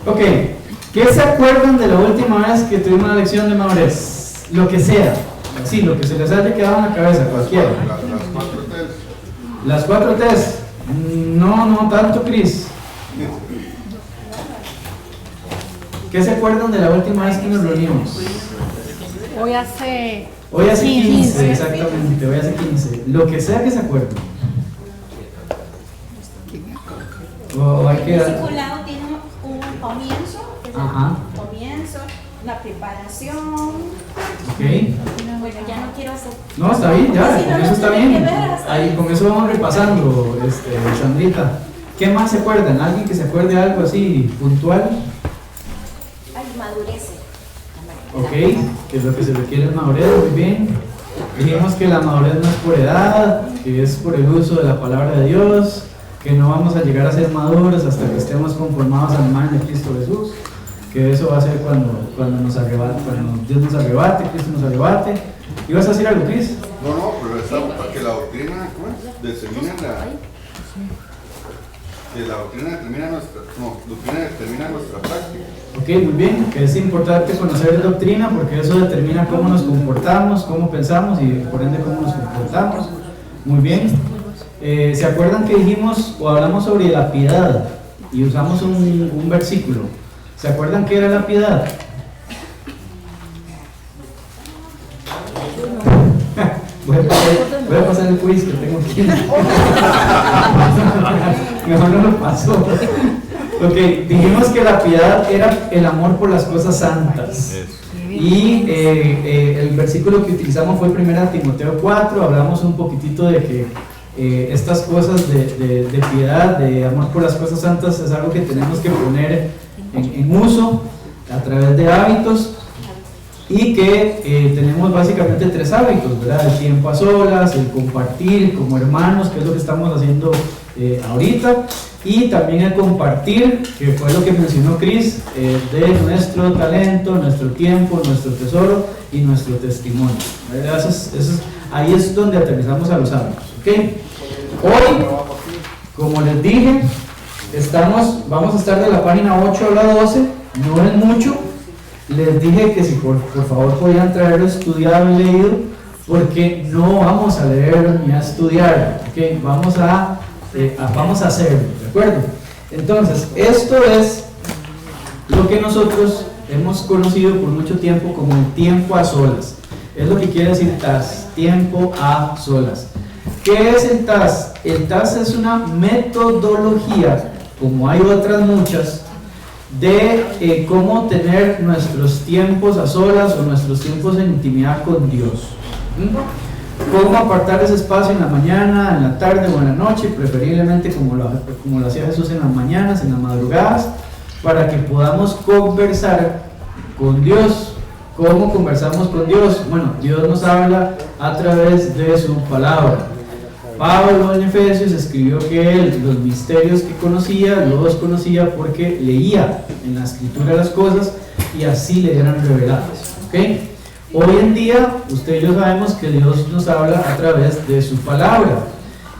Ok, ¿qué se acuerdan de la última vez que tuvimos una lección de madurez? Lo que sea, sí, lo que se les haya quedado en la cabeza, cualquiera. Las 4 T's. No tanto, Cris. ¿Qué se acuerdan de la última vez que nos reunimos? Hoy hace 15, exactamente, hoy hace 15. Lo que sea que se acuerden. O hay que... El discipulado tiene un comienzo, que es Ajá. el comienzo, una preparación. Ok. Bueno, ya no quiero hacer. No, está bien, ya, Sí, con no, eso no está tiene bien. que ver, está Ahí, bien. con eso vamos repasando, Sandrita. ¿Qué más se acuerdan? ¿Alguien que se acuerde de algo así puntual? Ay, madurece. Ok, que es lo que se requiere en madurez, muy bien. Dijimos que la madurez no es por edad, que es por el uso de la palabra de Dios, que no vamos a llegar a ser maduros hasta que estemos conformados a la imagen de Cristo Jesús, que eso va a ser cuando nos arrebate, cuando Dios nos arrebate, Cristo nos arrebate. ¿Ibas a decir algo, Cris? No, pero está para que la doctrina, ¿cómo es? Determina que la doctrina determina nuestra práctica. Ok, muy bien, que es importante conocer doctrina porque eso determina cómo nos comportamos, cómo pensamos y por ende cómo nos comportamos. Muy bien. ¿Se acuerdan que dijimos o hablamos sobre la piedad y usamos un versículo? ¿Se acuerdan qué era la piedad? Voy a pasar el quiz que tengo aquí. Mejor no lo paso. Ok, dijimos que la piedad era el amor por las cosas santas. Y el versículo que utilizamos fue 1 Timoteo 4. Hablamos un poquitito de que estas cosas de piedad, de amor por las cosas santas, es algo que tenemos que poner en uso a través de hábitos. Y que tenemos básicamente 3 hábitos, ¿verdad? El tiempo a solas, el compartir como hermanos, que es lo que estamos haciendo ahorita, y también el compartir, que fue lo que mencionó Cris, de nuestro talento, nuestro tiempo, nuestro tesoro y nuestro testimonio, ¿verdad? Ahí es donde aterrizamos a los hábitos, ¿ok? Hoy, como les dije, vamos a estar de la página 8 a la 12, no es mucho. Les dije que si por favor podían traerlo estudiado y leído, porque no vamos a leer ni a estudiar, ¿okay? Vamos a hacerlo, ¿de acuerdo? Entonces, esto es lo que nosotros hemos conocido por mucho tiempo como el tiempo a solas. Es lo que quiere decir TAS, tiempo a solas. ¿Qué es el TAS? El TAS es una metodología, como hay otras muchas, de cómo tener nuestros tiempos a solas o nuestros tiempos en intimidad con Dios. Cómo apartar ese espacio en la mañana, en la tarde o en la noche, preferiblemente como lo hacía Jesús en las mañanas, en las madrugadas, para que podamos conversar con Dios. ¿Cómo conversamos con Dios? Bueno, Dios nos habla a través de su palabra. Pablo en Efesios escribió que él los misterios que conocía, los conocía porque leía en la escritura las cosas y así le eran reveladas. ¿Okay? Hoy en día, usted y yo sabemos que Dios nos habla a través de su palabra.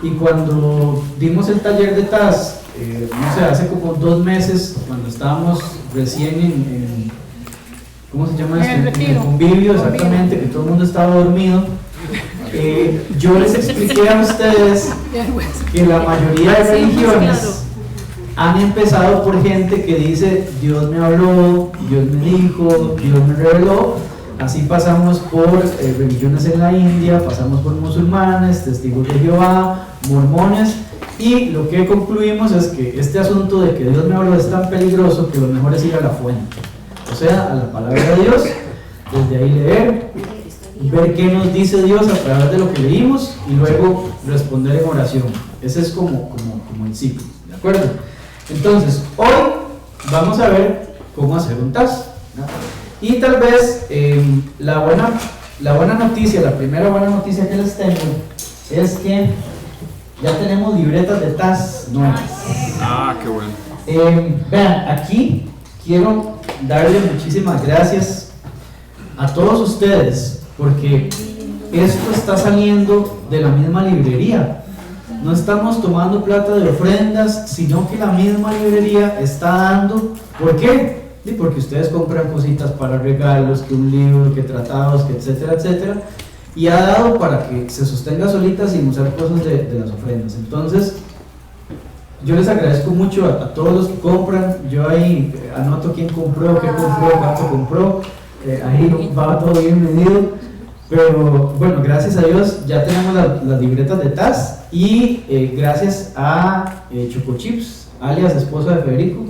Y cuando dimos el taller de TAS, no sé, hace como 2 meses, cuando estábamos recién en ¿cómo se llama esto? En el convivio, exactamente, que todo el mundo estaba dormido. Yo les expliqué a ustedes que la mayoría de religiones han empezado por gente que dice Dios me habló, Dios me dijo, Dios me reveló. Así pasamos por religiones en la India, pasamos por musulmanes, testigos de Jehová, mormones, y lo que concluimos es que este asunto de que Dios me habló es tan peligroso que lo mejor es ir a la fuente, o sea, a la palabra de Dios, desde ahí leer, ver qué nos dice Dios a través de lo que leímos y luego responder en oración. Ese es como el ciclo, ¿de acuerdo? Entonces, hoy vamos a ver cómo hacer un TAS, ¿no? Y tal vez la buena noticia, la primera buena noticia que les tengo es que ya tenemos libretas de TAS nuevas. Ah, qué bueno. Vean, aquí quiero darle muchísimas gracias a todos ustedes porque esto está saliendo de la misma librería. no estamos tomando plata de ofrendas, sino que la misma librería está dando. ¿Por qué? Sí, porque ustedes compran cositas para regalos, que un libro, que tratados, que etcétera, etcétera, y ha dado para que se sostenga solita sin usar cosas de las ofrendas. Entonces, yo les agradezco mucho a todos los que compran. Yo ahí anoto quién compró, qué compró, cuánto compró, ahí va todo bien medido. Pero bueno, gracias a Dios ya tenemos las libretas de TAS y gracias a Choco Chips, alias esposa de Federico,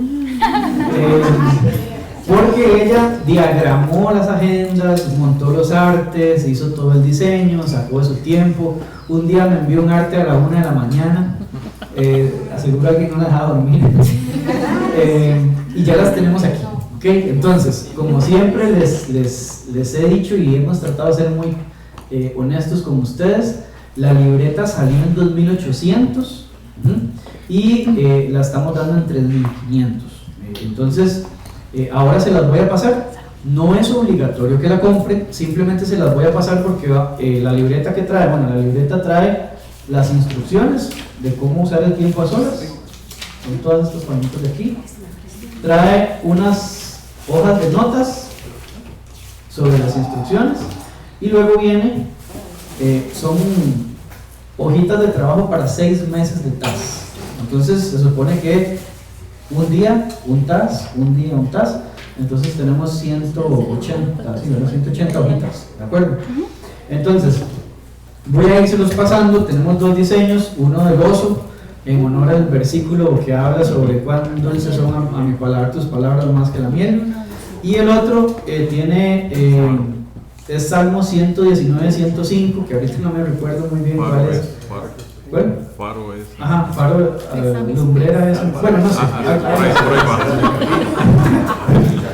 porque ella diagramó las agendas, montó los artes, hizo todo el diseño, sacó de su tiempo. Un día me envió un arte a la 1 de la mañana, asegura que no la dejaba dormir, y ya las tenemos aquí. Okay, entonces, como siempre les he dicho y hemos tratado de ser muy honestos con ustedes, la libreta salió en 2.800 y la estamos dando en 3.500. Entonces, ahora se las voy a pasar. No es obligatorio que la compren, simplemente se las voy a pasar porque la libreta que trae, bueno, la libreta trae las instrucciones de cómo usar el tiempo a solas. Son todos estos pañitos de aquí. Trae unas hojas de notas sobre las instrucciones y luego viene, son hojitas de trabajo para 6 meses de TAS. Entonces se supone que un día un TAS, un día un TAS, entonces tenemos 180, sí, 180 hojitas, ¿de acuerdo? Entonces voy a irselos pasando. Tenemos 2 diseños, uno de gozo en honor al versículo que habla sobre cuán dulces son a mi paladar tus palabras más que la miel, y el otro tiene es Salmo 119, 105, que ahorita no me recuerdo muy bien cuál es. Bueno, Faro es. Ajá, faro, lumbrera es. Bueno, no sé.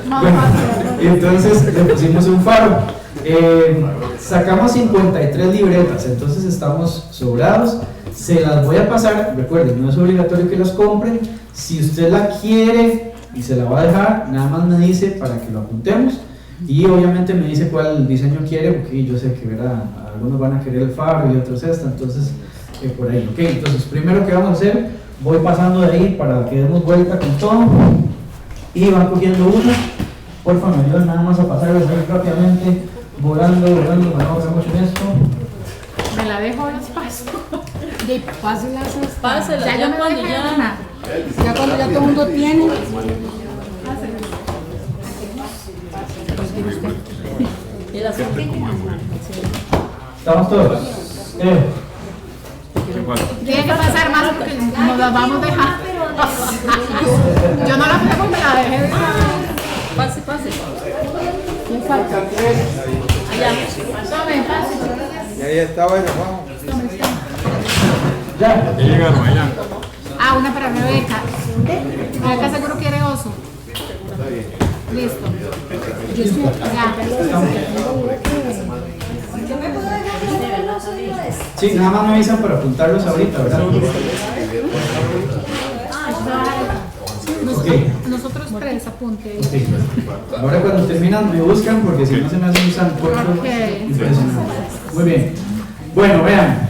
Bueno, entonces le pusimos un faro. Sacamos 53 libretas, entonces estamos sobrados. Se las voy a pasar, recuerden, no es obligatorio que las compren. Si usted la quiere y se la va a dejar, nada más me dice para que lo apuntemos. Y obviamente me dice cuál diseño quiere, porque yo sé que ¿verdad? Algunos van a querer el faro y otros esta, entonces por ahí. Ok, entonces primero que vamos a hacer, voy pasando de ahí para que demos vuelta con todo y van cogiendo una. Porfa, me ayudan nada más a pasarlas ahí rápidamente, volando, me ahoga mucho en esto. Me la dejo las paso. De páselas. Páselas, Ya, ya no me cuando deja ya. una. Ya cuando ya todo el mundo tiene. ¿Estamos todos? Tiene que pasar más porque nos las vamos a dejar. Yo no la pego, me la dejé de Pase, pase. ¿Quién falta? Allá. Tome, pase. Y ahí está, bueno, vamos. Ya. Ya llegaron allá. Ah, una para Rebeca. Rebeca seguro quiere oso. Listo. Yo estoy Ya. ¿Yo me puedo dejar los libros? Sí, nada más me avisan para apuntarlos ahorita, ¿verdad? Ok. Nosotros 3 apunte. Ok. Ahora cuando terminan me buscan porque si no se me hace un sancocho Ok. impresionante. Muy bien. Bueno, vean.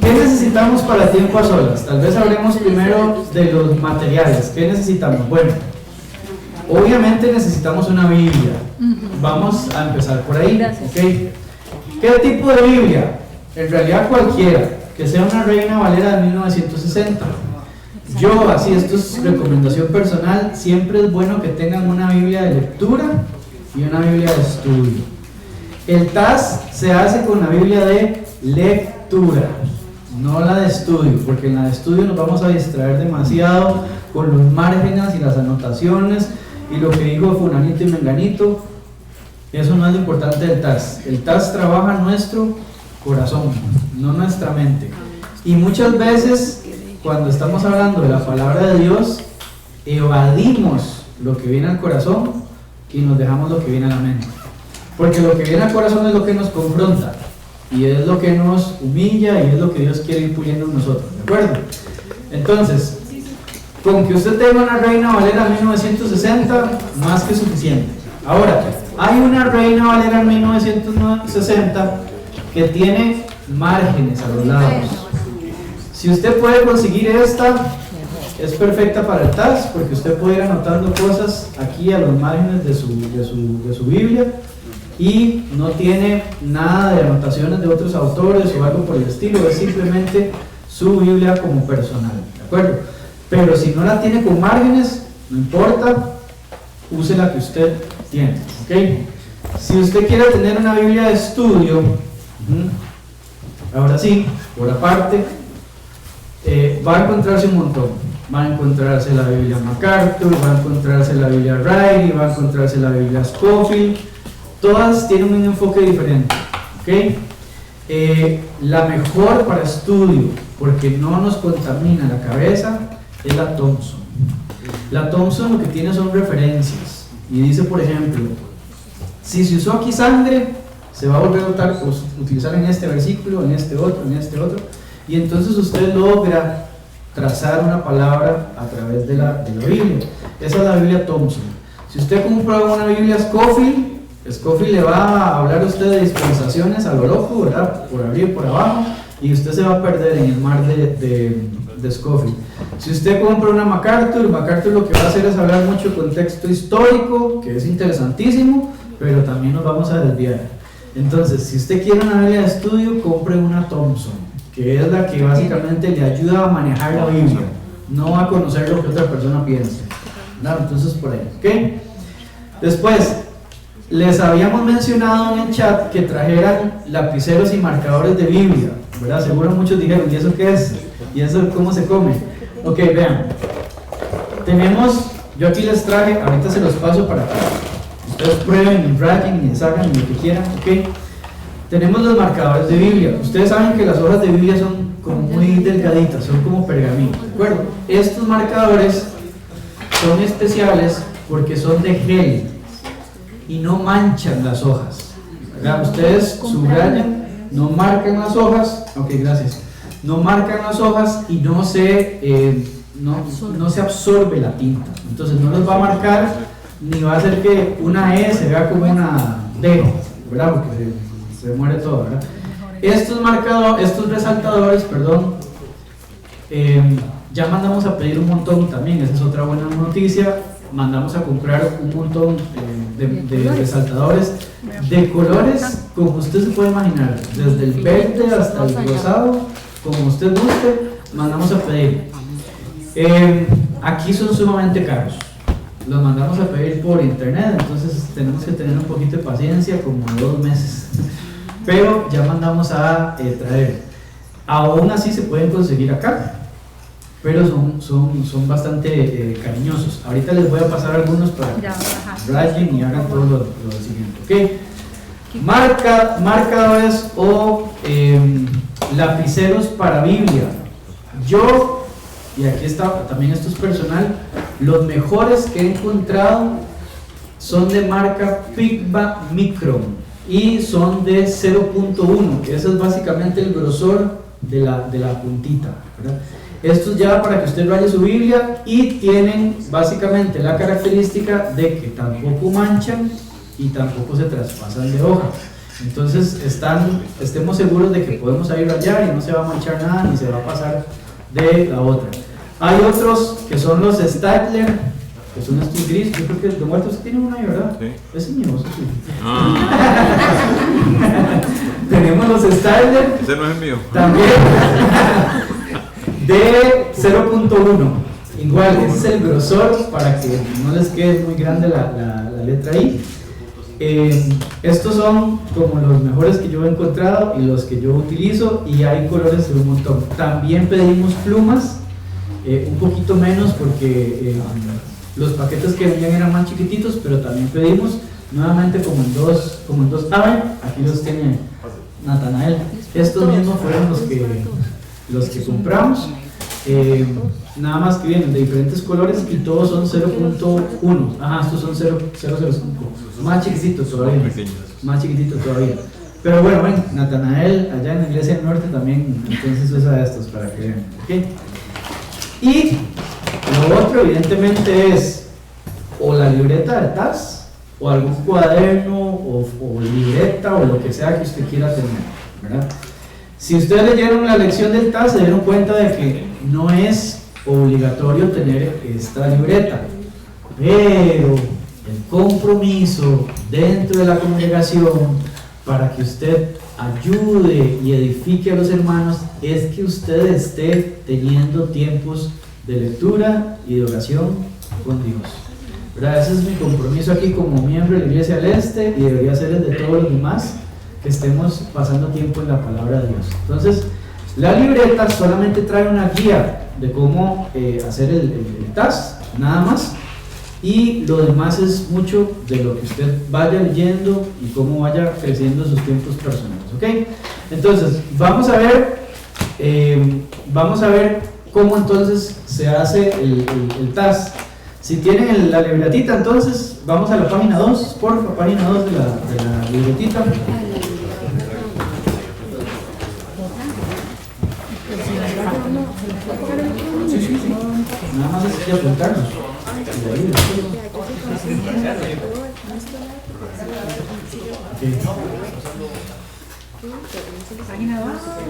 ¿Qué necesitamos para tiempo a solas? Tal vez hablemos primero de los materiales. ¿Qué necesitamos? Bueno, obviamente necesitamos una Biblia. Vamos a empezar por ahí. ¿Okay? ¿Qué tipo de Biblia? En realidad cualquiera, que sea una Reina Valera de 1960. Yo, así, esto es recomendación personal, siempre es bueno que tengan una Biblia de lectura y una Biblia de estudio. El TAS se hace con la Biblia de lectura, no la de estudio, porque en la de estudio nos vamos a distraer demasiado con los márgenes y las anotaciones y lo que dijo Fulanito y Menganito. Eso no es lo importante del TAS. El TAS trabaja nuestro corazón, no nuestra mente. Y muchas veces, cuando estamos hablando de la palabra de Dios, evadimos lo que viene al corazón y nos dejamos lo que viene a la mente. Porque lo que viene al corazón es lo que nos confronta y es lo que nos humilla y es lo que Dios quiere ir puliendo en nosotros, ¿de acuerdo? Entonces, con que usted tenga una Reina Valera 1960, más que suficiente. Ahora, hay una Reina Valera 1960 que tiene márgenes a los lados. Si Si usted puede conseguir esta, es perfecta para el TAS, porque usted puede ir anotando cosas aquí a los márgenes de su Biblia y no tiene nada de anotaciones de otros autores o algo por el estilo, es simplemente su Biblia como personal, ¿de acuerdo? Pero si no la tiene con márgenes, no importa, use la que usted tiene, ¿ok? Si usted quiere tener una Biblia de estudio, ahora sí, por aparte, va a encontrarse un montón. Va a encontrarse la Biblia MacArthur, va a encontrarse la Biblia Riley, va a encontrarse la Biblia Scofield. Todas tienen un enfoque diferente, ¿ok? La mejor para estudio, porque no nos contamina la cabeza, es la Thompson. La Thompson lo que tiene son referencias y dice, por ejemplo, si se usó aquí sangre, se va a volver a utilizar en este versículo, en este otro, y entonces usted logra trazar una palabra a través de la Biblia. Esa es la Biblia Thompson. Si usted compra una Biblia Scofield le va a hablar a usted de dispensaciones a lo loco, ¿verdad? Por arriba y por abajo, y usted se va a perder en el mar de Scofield. Si usted compra una MacArthur lo que va a hacer es hablar mucho de contexto histórico, que es interesantísimo, pero también nos vamos a desviar. Entonces, si usted quiere una Biblia de estudio, compre una Thompson, que es la que básicamente le ayuda a manejar la Biblia, no a conocer lo que otra persona piensa. ¿No? Entonces, por ahí, ¿ok? Después, les habíamos mencionado en el chat que trajeran lapiceros y marcadores de Biblia, ¿verdad? Seguro muchos dijeron, ¿y eso qué es? ¿Y eso cómo se come? Ok, vean, yo aquí les traje, ahorita se los paso para acá. Ustedes prueben y rayen y sacan lo que quieran, ¿ok? Tenemos los marcadores de Biblia. Ustedes saben que las hojas de Biblia son como muy delgaditas, son como pergamino, ¿de acuerdo? Estos marcadores son especiales porque son de gel y no manchan las hojas, ¿verdad? Ustedes subrayan, no marcan las hojas, ok, gracias, no marcan las hojas y no se absorbe la tinta, entonces no los va a marcar ni va a hacer que una E se vea como una D, ¿verdad? Porque se muere todo, ¿verdad? Estos resaltadores, ya mandamos a pedir un montón también, esa es otra buena noticia. Mandamos a comprar un montón de resaltadores de colores como usted se puede imaginar, desde el verde hasta el rosado, como usted guste, mandamos a pedir. Aquí son sumamente caros, los mandamos a pedir por internet, entonces tenemos que tener un poquito de paciencia, como 2 meses, pero ya mandamos a traer. Aún así se pueden conseguir acá, pero son bastante cariñosos. Ahorita les voy a pasar algunos para que rayen y hagan todo lo siguiente, ¿ok? Marcadores o lapiceros para Biblia. Yo, y aquí está, también esto es personal, los mejores que he encontrado son de marca Pigma Micron y son de 0.1, que ese es básicamente el grosor de la puntita, ¿verdad? Estos ya para que usted raye su Biblia y tienen básicamente la característica de que tampoco manchan y tampoco se traspasan de hoja. Entonces estemos seguros de que podemos ahí rayar y no se va a manchar nada ni se va a pasar de la otra. Hay otros que son los Stadler, que son estos gris. Yo creo que de muertos tiene uno ahí, ¿verdad? Sí. Ese es mío, sí. Tenemos los Stadler. Ese no es el mío. También. De 0.1, igual, ese es el grosor para que no les quede muy grande la letra I. Estos son como los mejores que yo he encontrado y los que yo utilizo, y hay colores de un montón. También pedimos plumas, un poquito menos porque los paquetes que venían eran más chiquititos, pero también pedimos nuevamente como en dos. Aquí los tiene Natanael. Estos mismos fueron los que compramos, nada más que vienen de diferentes colores y todos son 0.1. Ajá, estos son 0.05, más chiquititos todavía, pero bueno, ven, Natanael allá en la Iglesia del Norte también entonces usa estos para que vean, ¿okay? Y lo otro evidentemente es o la libreta de TAS o algún cuaderno o libreta o lo que sea que usted quiera tener, ¿verdad? Si ustedes leyeron la lección del TAS, se dieron cuenta de que no es obligatorio tener esta libreta, pero el compromiso dentro de la congregación para que usted ayude y edifique a los hermanos es que usted esté teniendo tiempos de lectura y de oración con Dios, ¿verdad? Ese es mi compromiso aquí como miembro de la Iglesia del Este y debería ser el de todos los demás, que estemos pasando tiempo en la palabra de Dios. Entonces, la libreta solamente trae una guía de cómo hacer el TAS, nada más, y lo demás es mucho de lo que usted vaya leyendo y cómo vaya creciendo sus tiempos personales, ¿ok? Entonces, vamos a ver cómo entonces se hace el TAS. Si tienen la libretita, entonces vamos a la página 2, por favor, página 2 de la libretita. Sí. Nada más es que apuntarnos.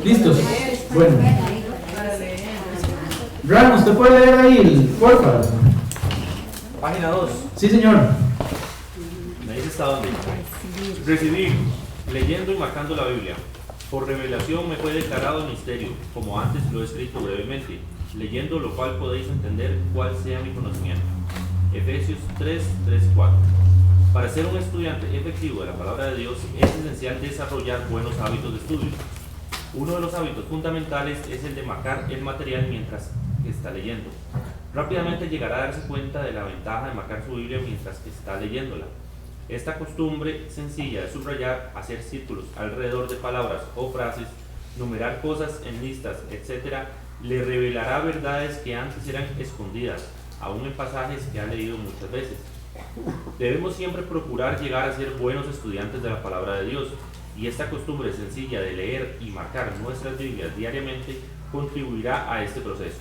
¿Listos? Bueno. Ran, ¿usted puede leer ahí, por favor? Página 2. Sí, señor. Me dice hasta dónde. Recibir, leyendo y marcando la Biblia. Por revelación me fue declarado el misterio, como antes lo he escrito brevemente, leyendo lo cual podéis entender cuál sea mi conocimiento. Efesios 3:4. Para ser un estudiante efectivo de la palabra de Dios es esencial desarrollar buenos hábitos de estudio. Uno de los hábitos fundamentales es el de marcar el material mientras está leyendo. Rápidamente llegará a darse cuenta de la ventaja de marcar su Biblia mientras está leyéndola. Esta costumbre sencilla de subrayar, hacer círculos alrededor de palabras o frases, numerar cosas en listas, etc., le revelará verdades que antes eran escondidas, aún en pasajes que ha leído muchas veces. Debemos siempre procurar llegar a ser buenos estudiantes de la palabra de Dios, y esta costumbre sencilla de leer y marcar nuestras Biblias diariamente contribuirá a este proceso.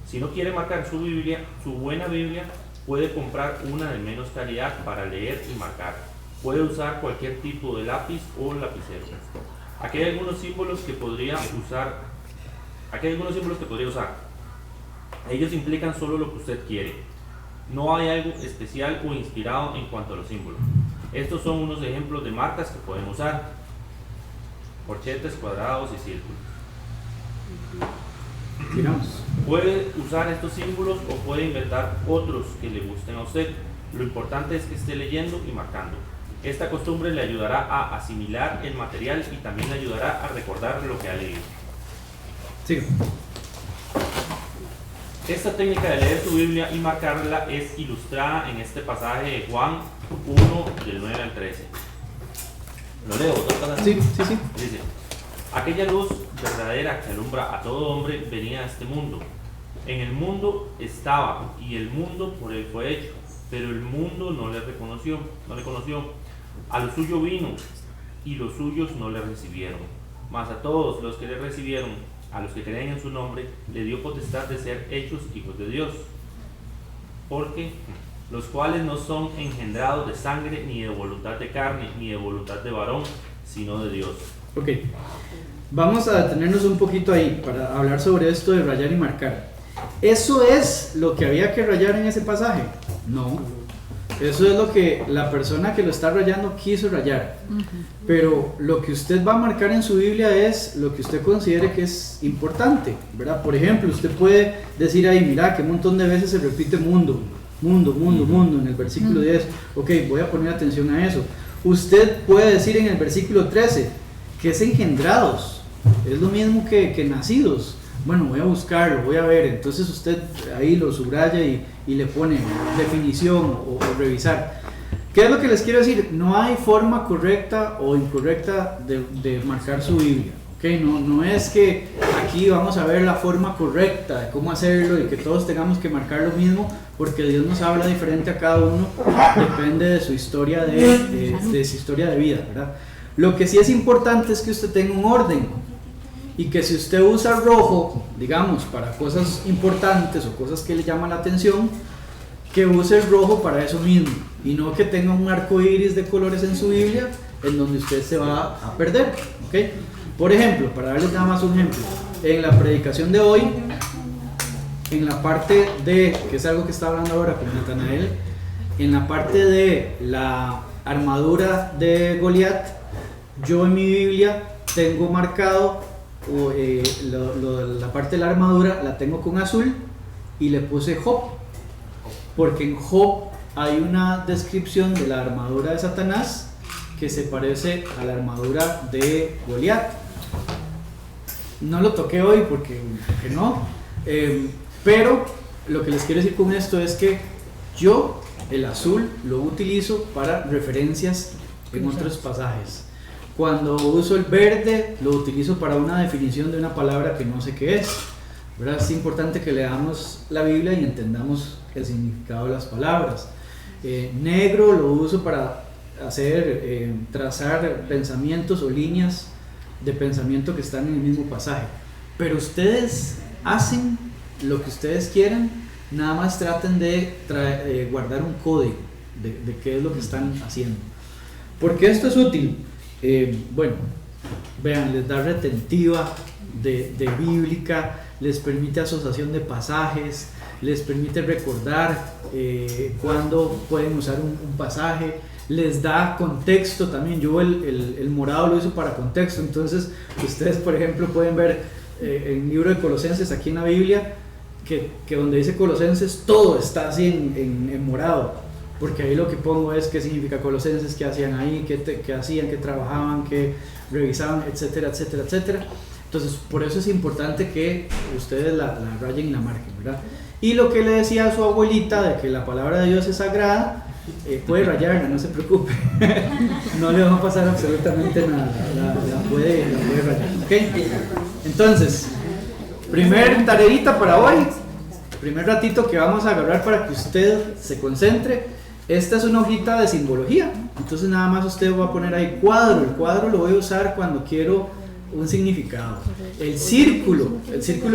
Si no quiere marcar su Biblia, su buena Biblia, puede comprar una de menos calidad para leer y marcar. Puede usar cualquier tipo de lápiz o lapicero. Aquí hay algunos símbolos que podría usar. Ellos implican solo lo que usted quiere. No hay algo especial o inspirado en cuanto a los símbolos. Estos son unos ejemplos de marcas que pueden usar: corchetes, cuadrados y círculos. Puede usar estos símbolos o puede inventar otros que le gusten a usted. Lo importante es que esté leyendo y marcando. Esta costumbre le ayudará a asimilar el material y también le ayudará a recordar lo que ha leído. Sí. Esta técnica de leer su Biblia y marcarla es ilustrada en este pasaje de Juan 1, del 9 al 13. ¿Lo leo? Sí. Dice: aquella luz verdadera que alumbra a todo hombre venía a este mundo. En el mundo estaba, y el mundo por él fue hecho, pero el mundo no le conoció. A lo suyo vino, y los suyos no le recibieron. Mas a todos los que le recibieron, a los que creen en su nombre, le dio potestad de ser hechos hijos de Dios. Porque los cuales no son engendrados de sangre, ni de voluntad de carne, ni de voluntad de varón, sino de Dios. Ok. Vamos a detenernos un poquito ahí para hablar sobre esto de rayar y marcar. ¿Eso es lo que había que rayar en ese pasaje? No. Eso es lo que la persona que lo está rayando quiso rayar. Pero lo que usted va a marcar en su Biblia es lo que usted considere que es importante, ¿verdad? Por ejemplo, usted puede decir ahí, mira, que un montón de veces se repite mundo en el versículo 10. Ok, voy a poner atención a eso. Usted puede decir en el versículo 13 que es engendrados. Es lo mismo que nacidos. Bueno, voy a buscarlo, voy a ver. Entonces usted ahí lo subraya y le pone definición o revisar. ¿Qué es lo que les quiero decir? No hay forma correcta o incorrecta de marcar su Biblia. ¿Okay? No es que aquí vamos a ver la forma correcta de cómo hacerlo y que todos tengamos que marcar lo mismo, porque Dios nos habla diferente a cada uno, depende de su historia de su historia de vida, ¿verdad? Lo que sí es importante es que usted tenga un orden, y que si usted usa rojo, digamos, para cosas importantes o cosas que le llaman la atención, que use el rojo para eso mismo, y no que tenga un arco iris de colores en su Biblia en donde usted se va a perder, ¿okay? Por ejemplo, para darles nada más un ejemplo, en la predicación de hoy, en la parte de, que es algo que está hablando ahora con Natanael, en la parte de la armadura de Goliat, yo en mi Biblia tengo marcado la parte de la armadura, la tengo con azul y le puse Job, porque en Job hay una descripción de la armadura de Satanás que se parece a la armadura de Goliat. No lo toqué hoy porque no, pero lo que les quiero decir con esto es que yo el azul lo utilizo para referencias en otros pasajes. Cuando uso el verde lo utilizo para una definición de una palabra que no sé qué es, ¿verdad? Es importante que leamos la Biblia y entendamos el significado de las palabras. Negro lo uso para trazar pensamientos o líneas de pensamiento que están en el mismo pasaje. Pero ustedes hacen lo que ustedes quieran, nada más traten de guardar un código de qué es lo que están haciendo. ¿Por qué esto es útil? Bueno, vean, les da retentiva de bíblica, les permite asociación de pasajes, les permite recordar cuándo pueden usar un pasaje, les da contexto también. Yo el morado lo uso para contexto, entonces ustedes por ejemplo pueden ver en el libro de Colosenses aquí en la Biblia que donde dice Colosenses todo está así en morado, porque ahí lo que pongo es qué significa Colosenses, qué hacían ahí, qué hacían, qué trabajaban, qué revisaban, etcétera, etcétera, etcétera. Entonces por eso es importante que ustedes la rayen y la marquen, ¿verdad? Y lo que le decía a su abuelita de que la palabra de Dios es sagrada, puede rayarla, no se preocupe, no le va a pasar absolutamente nada, la puede rayar, ¿ok? Entonces, primer tareita para hoy, primer ratito que vamos a agarrar para que usted se concentre. Esta es una hojita de simbología, entonces nada más usted va a poner ahí cuadro. El cuadro lo voy a usar cuando quiero un significado. El círculo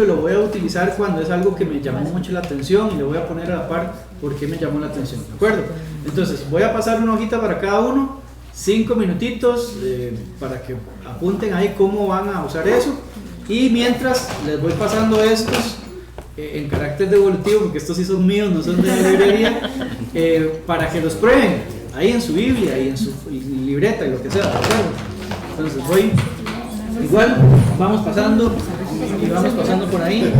lo voy a utilizar cuando es algo que me llamó mucho la atención y le voy a poner a la par por qué me llamó la atención, ¿de acuerdo? Entonces voy a pasar una hojita para cada uno, 5 minutitos para que apunten ahí cómo van a usar eso, y mientras les voy pasando estos en carácter devolutivo, porque estos sí son míos, no son de la librería, para que los prueben ahí en su Biblia y en su libreta y lo que sea, ¿de acuerdo? Entonces voy, igual vamos pasando y vamos pasando por ahí.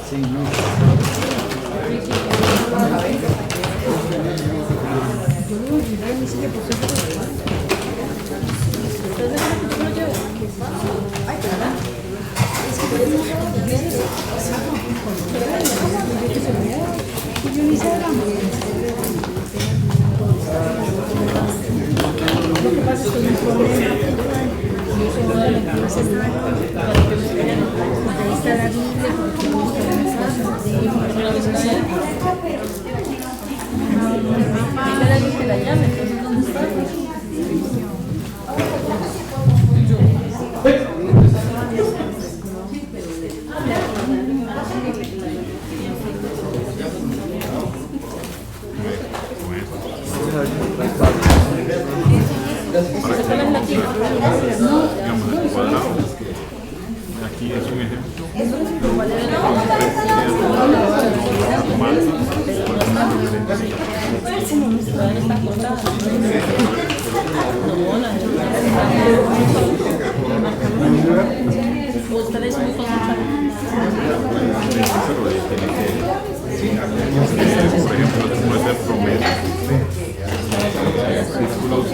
Sí, no. Aquí es un ejemplo. Por ejemplo, puede ser promedio. Círculos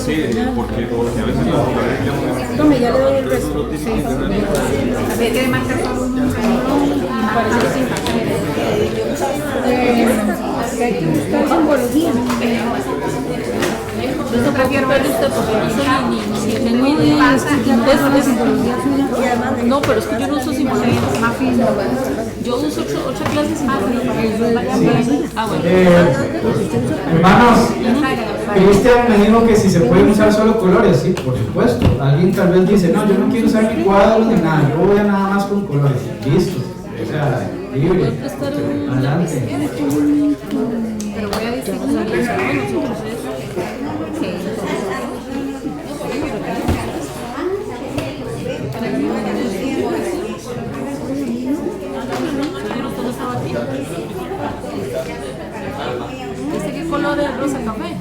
sí, porque a veces tome, ya le doy el resto. Había que marcar solo un Que hay que buscar simbología. Yo no prefiero ver usted porque no soy ni tengo Muy idea. de simbología suya. No, pero es que yo no uso simbología. Yo uso 8 clases de simbología. Ah, bueno. Hermanos, Cristian me dijo que si se pueden usar solo colores, sí, por supuesto. Alguien tal vez dice, no, yo no quiero usar ni cuadros ni nada, yo voy a nada más con colores. Listo, o sea, libre. Adelante. Pero voy a decir ¿Este qué color es? ¿Rosa café?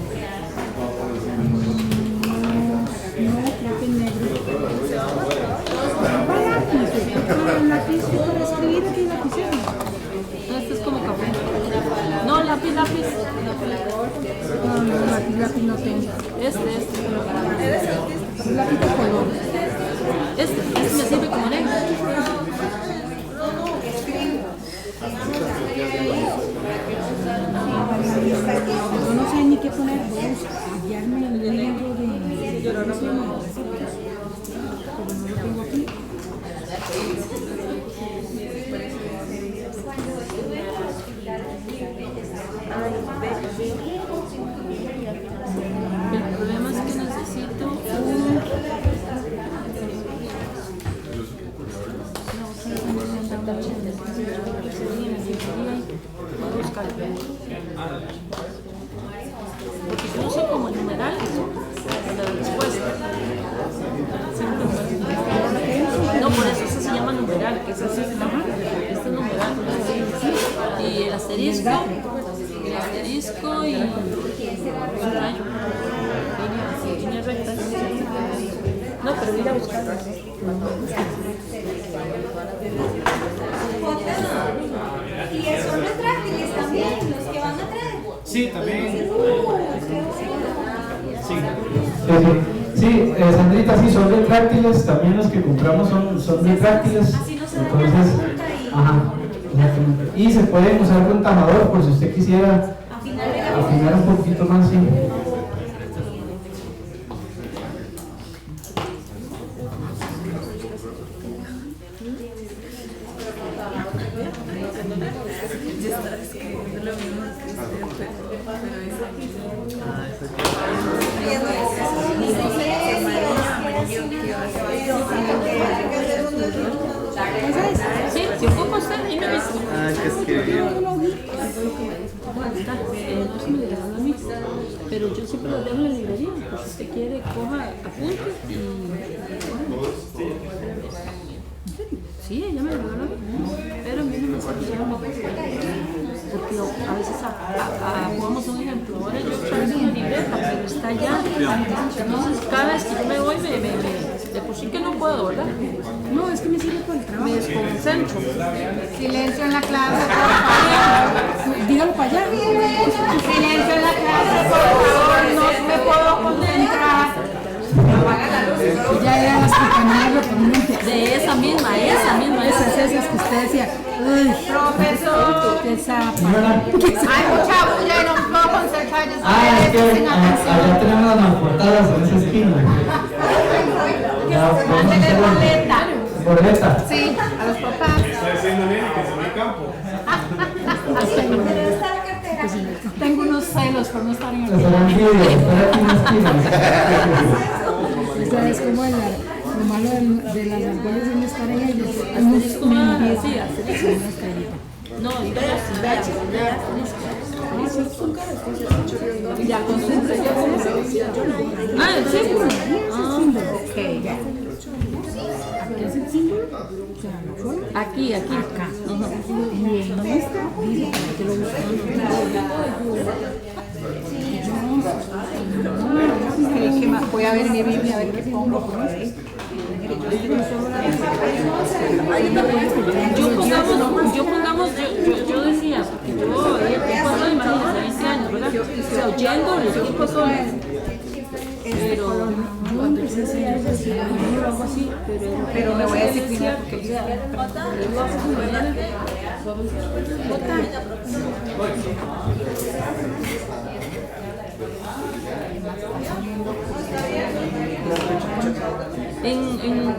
No, creo que negro. Lápiz para escribir aquí lapicero. Este es como café. No, lápiz. No, lápiz no tengo. Este. Lápiz de color. Este me sirve como negro. Yo no sé ni qué poner, voy a hallarme el libro de pero no lo tengo aquí. El problema es que necesito porque yo no sé cómo el numeral de la respuesta. No, por eso se llama numeral, que es así, este numeral. Y el asterisco y subrayo. Línea recta. No, pero voy a buscarlo. Y son retráctiles también, los que van atrás. Sí, también. Qué bueno. Sí, Sandrita, sí, son retráctiles, también los que compramos son retráctiles. Entonces, ajá, exactamente. Y se pueden usar con tajador por si usted quisiera afinar un poquito más, sí. Sí, si ocupa usted, dime mismo. No se me le regaló a mí, pero yo siempre lo dejo en la librería, pues si usted quiere, coja apunte y... Sí, ella me lo regaló a mí, pero a mí no me sirve porque a veces pongamos un ejemplo, ahora yo traigo una libreta, pero está allá, entonces cada vez que yo me voy, de por sí que no puedo, ¿verdad? No, es que me sirve para el trabajo. Me desconcentro. silencio en la clase, por favor. Dígalo para allá. Silencio en la clase, por favor, no me puedo concentrar. Ya eran las compañeras reponentes. De esa misma. Esas que usted decía, uy, Profesor, qué zapa. Señora. hay mucha bulla y no me puedo concentrar. Yo Es que estoy sin atención. allá tenemos las portadas en esa esquina. Mándele boleta. Boleta. Sí, a los papás. Pero está la cartera. Tengo unos celos por no estar en el Les harán vídeo, estar aquí en la esquina. Esa es como lo malo de las argollas de no estar en ellos. Hay muchos Sí, una estrellita. no, y vea. Ya concentré yo con eso. Ah, ¿el símbolo? Ok, ya. Aquí es el símbolo, o sea, la forma. Aquí. Acá. Y en esta dice para que lo ¿Qué más? Voy a ver mi Biblia a ver qué pongo. Yo decía, porque yo había pasado, imagínense, 20 años, ¿verdad? O sea, oyendo los tipos son. Pero yo empecé a hacer algo así, algo así, Pero me voy a disciplinar porque yo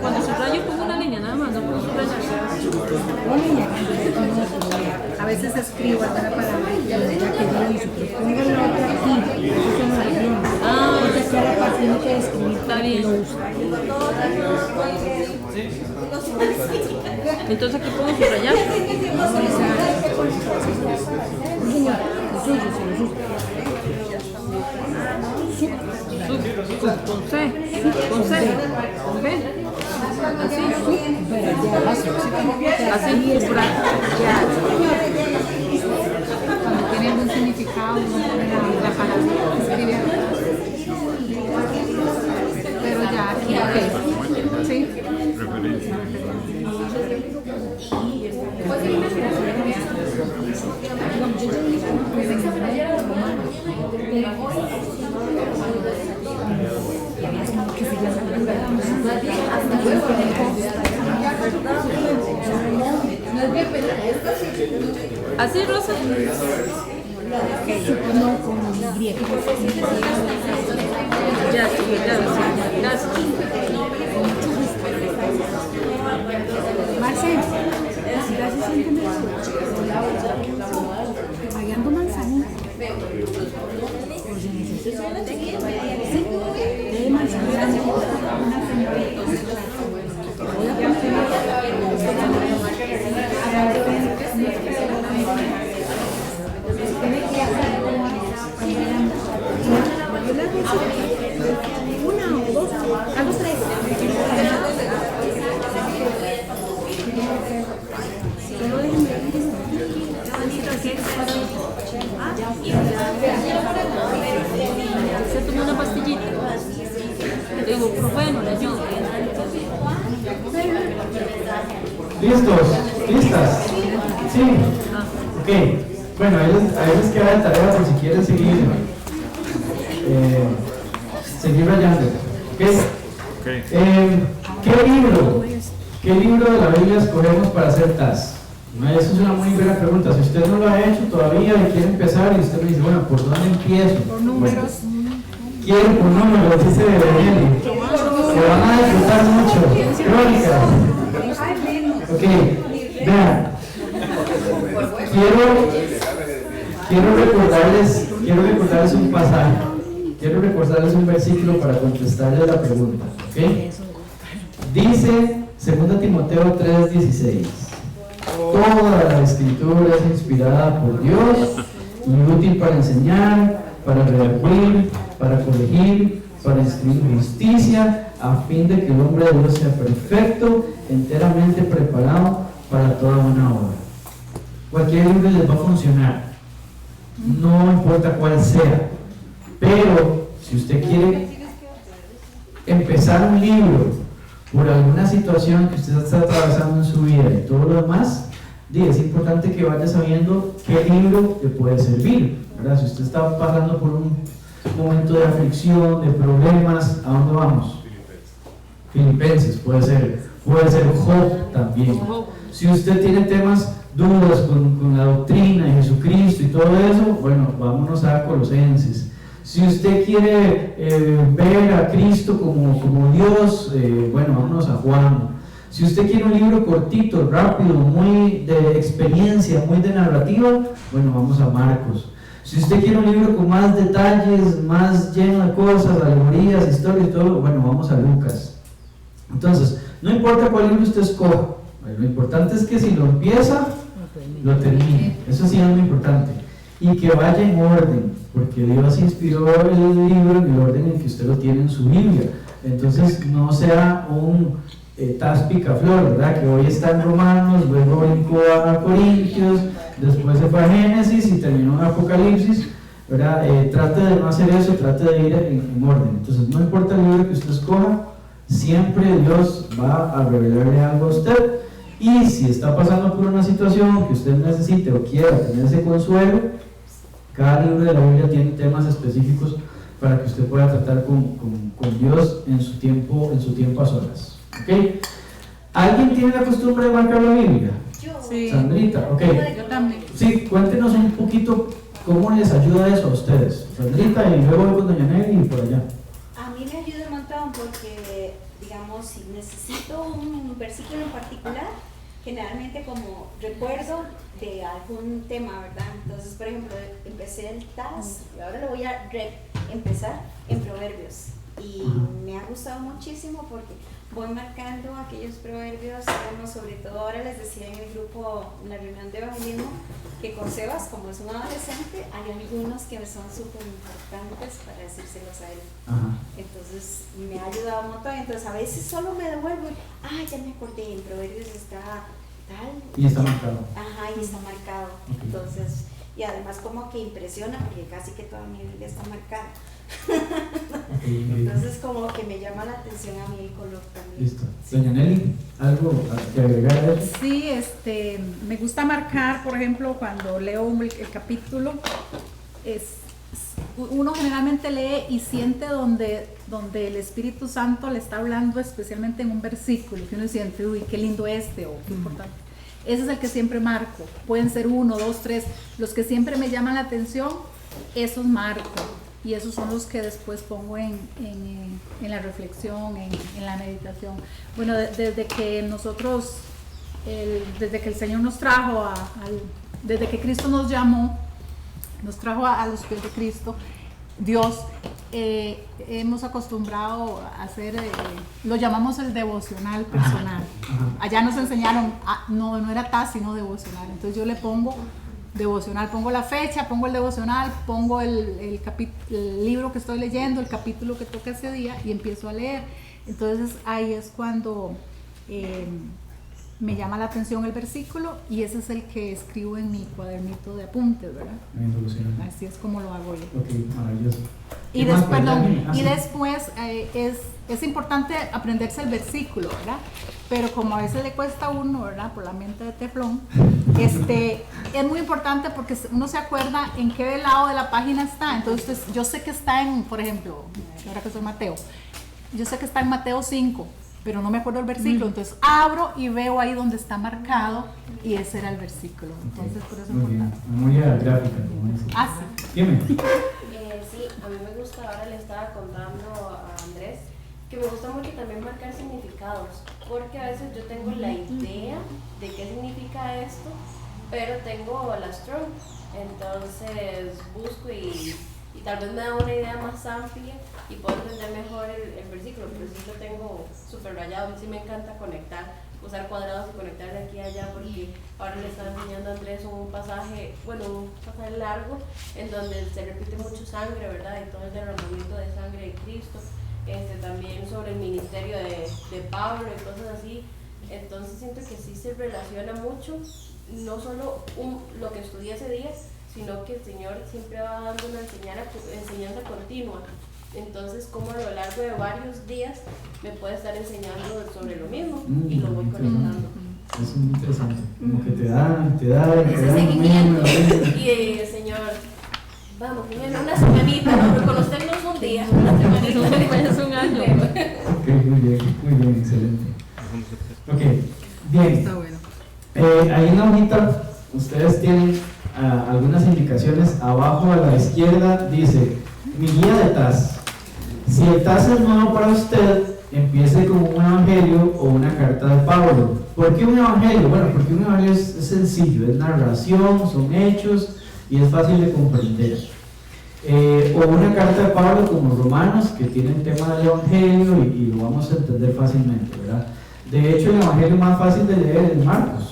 Cuando subrayo pongo una línea nada más, no puedo subrayar. A veces escribo alguna palabra y ya que digo, pongo la otra aquí, eso son las líneas. Porque cada parte tiene que escribir. Está bien. Entonces aquí puedo subrayar. Con C, con C, con B, así, así, subraya. Cuando tiene algún significado, uno pone la palabra, escribe algo. Pero ya aquí, ok. Sí. Referencia. Así, Rosa. No con Y. Ya, sí, gracias. Marcel, gracias a entender. Pagando manzanita. Sí, de manzanita. Voy a una o dos, a los tres. Solo déjenme Se tomó una pastillita. Digo, profeno, le ayudo. ¿Listos? ¿Listas? Sí. Ok. Bueno, ahí les queda de tarea por si quieren seguir rayando. ¿Okay? ¿Qué libro de la Biblia escogemos para hacer TAS? Esa es una muy buena pregunta. Si usted no lo ha hecho todavía y quiere empezar y usted me dice, bueno, ¿por dónde empiezo? Por números. Quiero por números, dice Daniel. Se van a disfrutar mucho. Crónicas. Ok, vean. Quiero recordarles un pasaje. Quiero recordarles un versículo para contestarles la pregunta. ¿Ok? Dice 2 Timoteo 3:16. Toda la escritura es inspirada por Dios y útil para enseñar, para redarguir, para corregir, para instruir en justicia, a fin de que el hombre de Dios sea perfecto, enteramente preparado para toda buena obra. Cualquier libro les va a funcionar, no importa cuál sea, pero si usted quiere empezar un libro por alguna situación que usted está atravesando en su vida y todo lo demás, es importante que vaya sabiendo qué libro le puede servir, ¿verdad? Si usted está pasando por un momento de aflicción, de problemas, ¿a dónde vamos? Filipenses, puede ser Job también. Si usted tiene temas, dudas con la doctrina de Jesucristo y todo eso, bueno, vámonos a Colosenses. Si usted quiere ver a Cristo como Dios, bueno, vámonos a Juan. Si usted quiere un libro cortito, rápido, muy de experiencia, muy de narrativa, bueno, vamos a Marcos. Si usted quiere un libro con más detalles, más lleno de cosas, alegorías, historias y todo, bueno, vamos a Lucas. Entonces, no importa cuál libro usted escoja, lo importante es que si lo empieza, lo termine. Eso sí es muy importante. Y que vaya en orden, porque Dios inspiró el libro en el orden en que usted lo tiene en su Biblia. Entonces, no sea un TAS picaflor, ¿verdad? Que hoy está en Romanos, luego brincó a Corintios, después se fue a Génesis y terminó en Apocalipsis, ¿verdad? Trate de no hacer eso, trate de ir en orden. Entonces, no importa el libro que usted escoja, siempre Dios va a revelarle algo a usted. Y si está pasando por una situación que usted necesite o quiera tener ese consuelo, cada libro de la Biblia tiene temas específicos para que usted pueda tratar con Dios en su tiempo a solas. ¿Okay? ¿Alguien tiene la costumbre de marcar la Biblia? Sí. Sandrita, ok. Yo también. Sí, cuéntenos un poquito cómo les ayuda eso a ustedes. Sandrita, y luego voy con doña Nelly y por allá. A mí me ayuda un montón ayudan porque, digamos, si necesito un versículo en particular, generalmente como recuerdo de algún tema, ¿verdad? Entonces, por ejemplo, empecé el TAS y ahora lo voy a empezar en Proverbios. Y me ha gustado muchísimo porque voy marcando aquellos proverbios, digamos, sobre todo ahora les decía en el grupo, en la reunión de evangelismo, que con Sebas, como es un adolescente, hay algunos que son súper importantes para decírselos a él. Entonces me ha ayudado un montón. Entonces a veces solo me devuelvo y, ya me acordé, en proverbios está tal. Y está marcado. Y está marcado. Entonces, y además como que impresiona porque casi que toda mi Biblia está marcada. Entonces como que me llama la atención a mí el color también. Listo. Doña Nelly, ¿algo que agregar? Sí, me gusta marcar, por ejemplo, cuando leo el capítulo, uno generalmente lee y siente donde el Espíritu Santo le está hablando, especialmente en un versículo, que uno siente, uy, qué lindo o qué importante. Ese es el que siempre marco. Pueden ser 1, 2, 3. Los que siempre me llaman la atención, esos marco. Y esos son los que después pongo en la reflexión, en la meditación. Bueno, desde que nosotros, desde que el Señor nos trajo, desde que Cristo nos llamó, nos trajo a los pies de Cristo, Dios, hemos acostumbrado a hacer, lo llamamos el devocional personal. Allá nos enseñaron, no era TAS, sino devocional. Entonces yo le pongo devocional, pongo la fecha, pongo el devocional, pongo el libro que estoy leyendo, el capítulo que toca ese día y empiezo a leer. Entonces ahí es cuando me llama la atención el versículo y ese es el que escribo en mi cuadernito de apuntes, ¿verdad? Así es como lo hago yo. Ok, maravilloso. Y después es importante aprenderse el versículo, ¿verdad? Pero como a veces le cuesta a uno, ¿verdad? Por la mente de teflón, es muy importante porque uno se acuerda en qué lado de la página está. Entonces yo sé que está en, por ejemplo, ahora que soy Mateo, yo sé que está en Mateo 5, pero no me acuerdo el versículo, entonces abro y veo ahí donde está marcado y ese era el versículo. Entonces por eso es importante. Memoria gráfica, como dice. Sí. Dime. Sí, a mí me gusta, ahora le estaba contando a Andrés, que me gusta mucho también marcar significados, porque a veces yo tengo la idea de qué significa esto, pero tengo la strong, entonces busco y tal vez me da una idea más amplia y puedo entender mejor el versículo, pero sí lo tengo súper rayado. A mí sí me encanta conectar, usar cuadrados y conectar de aquí a allá, porque ahora le estaba enseñando a Andrés un pasaje largo en donde se repite mucho sangre, ¿verdad? Y todo el derramamiento de sangre de Cristo, también sobre el ministerio de Pablo y cosas así. Entonces siento que sí se relaciona mucho, no solo lo que estudié ese día, sino que el Señor siempre va dando una enseñanza continua. Entonces, como a lo largo de varios días me puede estar enseñando sobre lo mismo y lo voy conectando. Es muy interesante, como que te da ese seguimiento. Y el Señor, vamos, primero una semanita, pero conocernos un día, una semanita, es un año. Ok, muy bien, excelente. Ok, bien. Está bueno. Ahí en la hojita ustedes tienen algunas indicaciones. Abajo a la izquierda dice mi guía de TAS. Si el TAS es nuevo para usted, empiece con un evangelio o una carta de Pablo. ¿Por qué un evangelio? Bueno, porque un evangelio es sencillo, es narración, son hechos y es fácil de comprender. O una carta de Pablo como Romanos, que tiene el tema del evangelio y lo vamos a entender fácilmente, ¿verdad? De hecho, el evangelio más fácil de leer es Marcos.